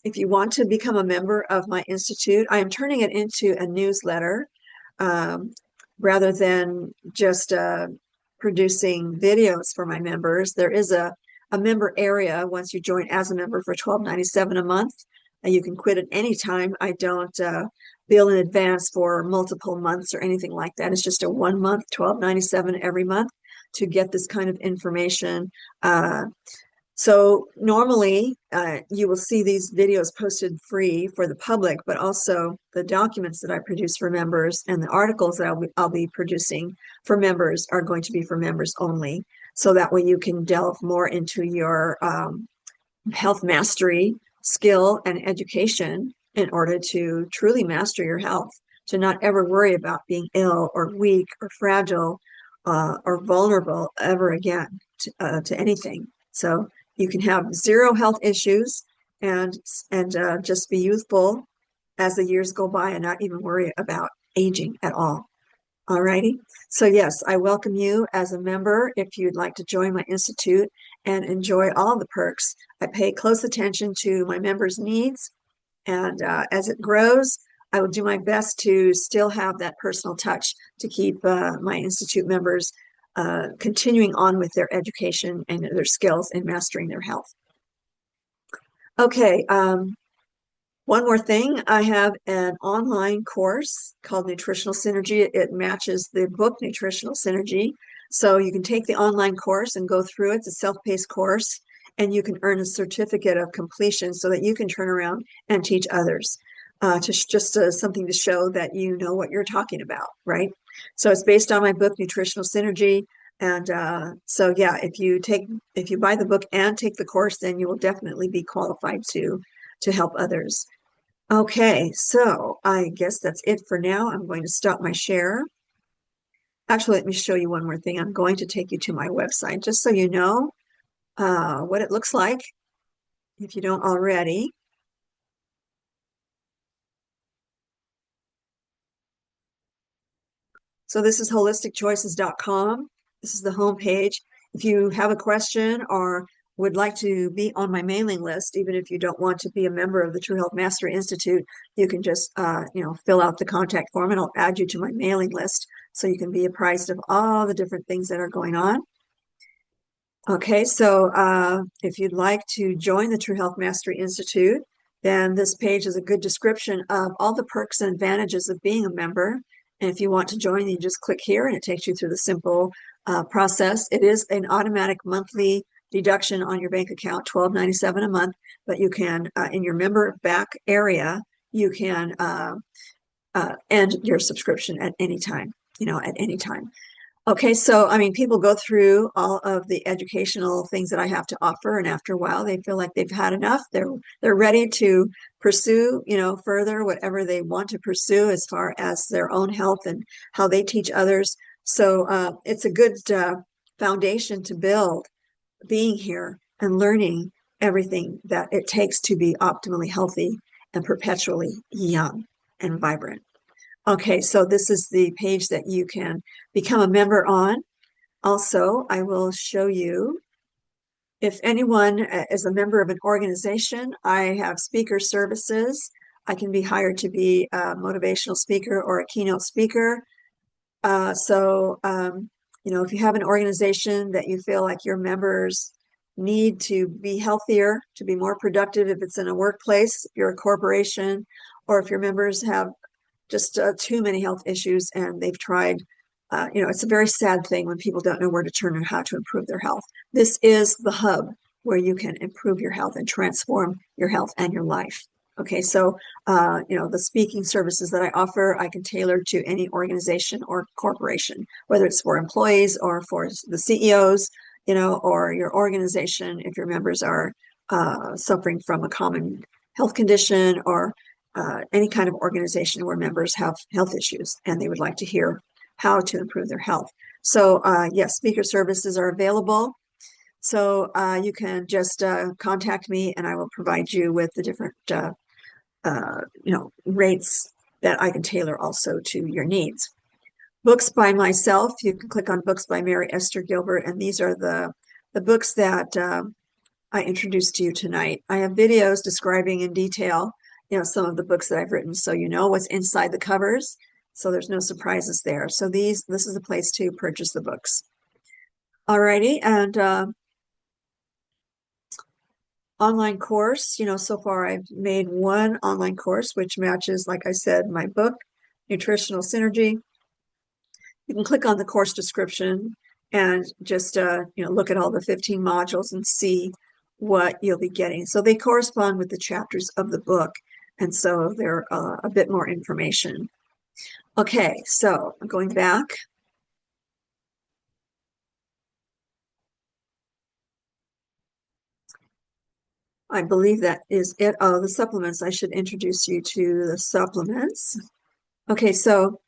If you want to become a member of my institute, I am turning it into a newsletter rather than just producing videos for my members. There is a member area once you join as a member for $12.97 a month, and you can quit at any time. I don't bill in advance for multiple months or anything like that. It's just a 1 month, $12.97 every month to get this kind of information. So normally you will see these videos posted free for the public, but also the documents that I produce for members and the articles that I'll be producing for members are going to be for members only. So that way you can delve more into your health mastery skill and education in order to truly master your health, to not ever worry about being ill or weak or fragile or vulnerable ever again to anything. So You can have zero health issues and just be youthful as the years go by and not even worry about aging at all. Alrighty. So yes, I welcome you as a member if you'd like to join my institute and enjoy all the perks. I pay close attention to my members' needs, and as it grows, I will do my best to still have that personal touch to keep my institute members continuing on with their education and their skills in mastering their health. Okay, one more thing, I have an online course called Nutritional Synergy. It matches the book Nutritional Synergy. So you can take the online course and go through it. It's a self-paced course, and you can earn a certificate of completion so that you can turn around and teach others. Something to show that you know what you're talking about, right? So it's based on my book Nutritional Synergy. And so yeah, if you buy the book and take the course, then you will definitely be qualified to help others. Okay, so I guess that's it for now. I'm going to stop my share. Actually, let me show you one more thing. I'm going to take you to my website just so you know what it looks like if you don't already. So this is holisticchoices.com. This is the home page. If you have a question or would like to be on my mailing list, even if you don't want to be a member of the True Health Mastery Institute, you can just fill out the contact form and I'll add you to my mailing list so you can be apprised of all the different things that are going on. Okay, so if you'd like to join the True Health Mastery Institute, then this page is a good description of all the perks and advantages of being a member. And if you want to join, you just click here and it takes you through the simple process. It is an automatic monthly deduction on your bank account, $12.97 a month, but you can, in your member back area, you can end your subscription at any time, at any time. Okay, so I mean, people go through all of the educational things that I have to offer, and after a while, they feel like they've had enough. They're ready to pursue, further whatever they want to pursue as far as their own health and how they teach others. So it's a good foundation to build, being here and learning everything that it takes to be optimally healthy and perpetually young and vibrant. Okay, so this is the page that you can become a member on. Also, I will show you if anyone is a member of an organization. I have speaker services. I can be hired to be a motivational speaker or a keynote speaker. If you have an organization that you feel like your members need to be healthier, to be more productive, if it's in a workplace, if you're a corporation, or if your members have just too many health issues and they've tried, it's a very sad thing when people don't know where to turn and how to improve their health. This is the hub where you can improve your health and transform your health and your life. Okay, so, the speaking services that I offer, I can tailor to any organization or corporation, whether it's for employees or for the CEOs, or your organization, if your members are suffering from a common health condition or any kind of organization where members have health issues and they would like to hear how to improve their health. So yes, speaker services are available. So you can just contact me and I will provide you with the different rates that I can tailor also to your needs. Books by myself, you can click on Books by Mary Esther Gilbert, and these are the books that I introduced to you tonight. I have videos describing in detail some of the books that I've written, so you know what's inside the covers, so there's no surprises there. So this is the place to purchase the books. Alrighty, and online course, so far I've made one online course which matches, like I said, my book, Nutritional Synergy. You can click on the course description and just look at all the 15 modules and see what you'll be getting. So they correspond with the chapters of the book, and so they're a bit more information. Okay, so I'm going back. I believe that is it. Oh, the supplements. I should introduce you to the supplements. Okay, so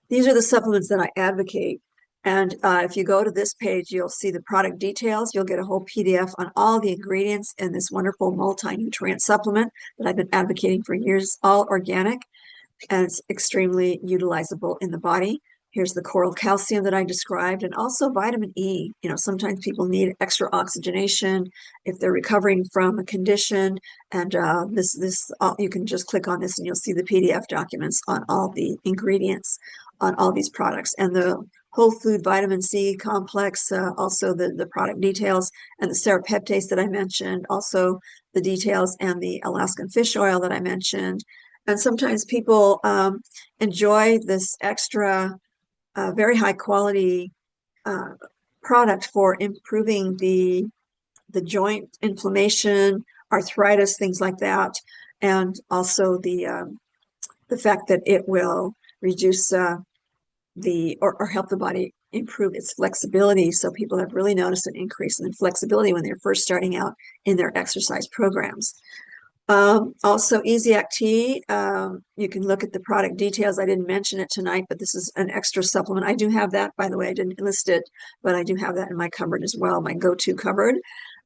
these are the supplements that I advocate And if you go to this page, you'll see the product details. You'll get a whole PDF on all the ingredients in this wonderful multi-nutrient supplement that I've been advocating for years, all organic, and it's extremely utilizable in the body. Here's the coral calcium that I described, and also vitamin E. You know, sometimes people need extra oxygenation if they're recovering from a condition. And you can just click on this and you'll see the PDF documents on all the ingredients on all these products. And the whole food vitamin C complex, also the product details, and the serapeptase that I mentioned, also the details, and the Alaskan fish oil that I mentioned. And sometimes people enjoy this extra, very high quality uh, product for improving the joint inflammation, arthritis, things like that, and also the fact that it will reduce or help the body improve its flexibility. So people have really noticed an increase in flexibility when they're first starting out in their exercise programs. Also, Easy Act Tea, you can look at the product details. I didn't mention it tonight, but this is an extra supplement. I do have that, by the way. I didn't list it, but I do have that in my cupboard as well, my go-to cupboard.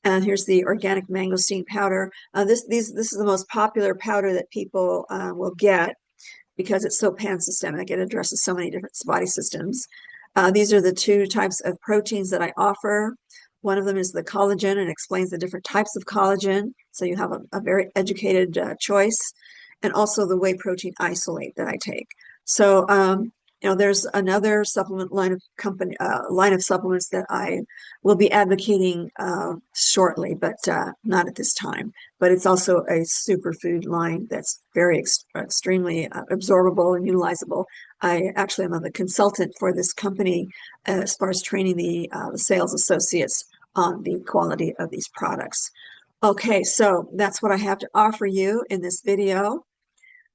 And here's the organic mangosteen powder. This is the most popular powder that people will get because it's so pan-systemic. It addresses so many different body systems. These are the two types of proteins that I offer. One of them is the collagen and explains the different types of collagen. So you have a very educated choice, and also the whey protein isolate that I take. So, there's another supplement line of supplements that I will be advocating shortly, but not at this time. But it's also a superfood line that's very extremely absorbable and utilizable. I actually am the consultant for this company as far as training the sales associates on the quality of these products. Okay, so that's what I have to offer you in this video.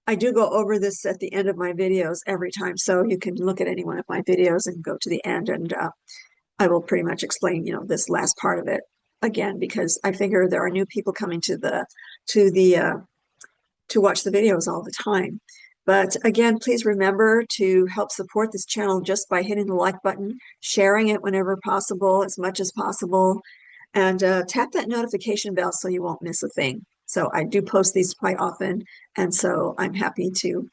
I do go over this at the end of my videos every time, so you can look at any one of my videos and go to the end, and I will pretty much explain, this last part of it again, because I figure there are new people coming to watch the videos all the time. But again, please remember to help support this channel just by hitting the like button, sharing it whenever possible, as much as possible, and tap that notification bell so you won't miss a thing. So I do post these quite often, and so I'm happy to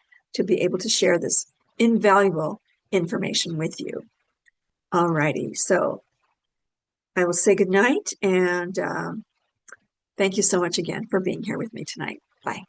be able to share this invaluable information with you. Alrighty, so I will say good night, and thank you so much again for being here with me tonight. Bye.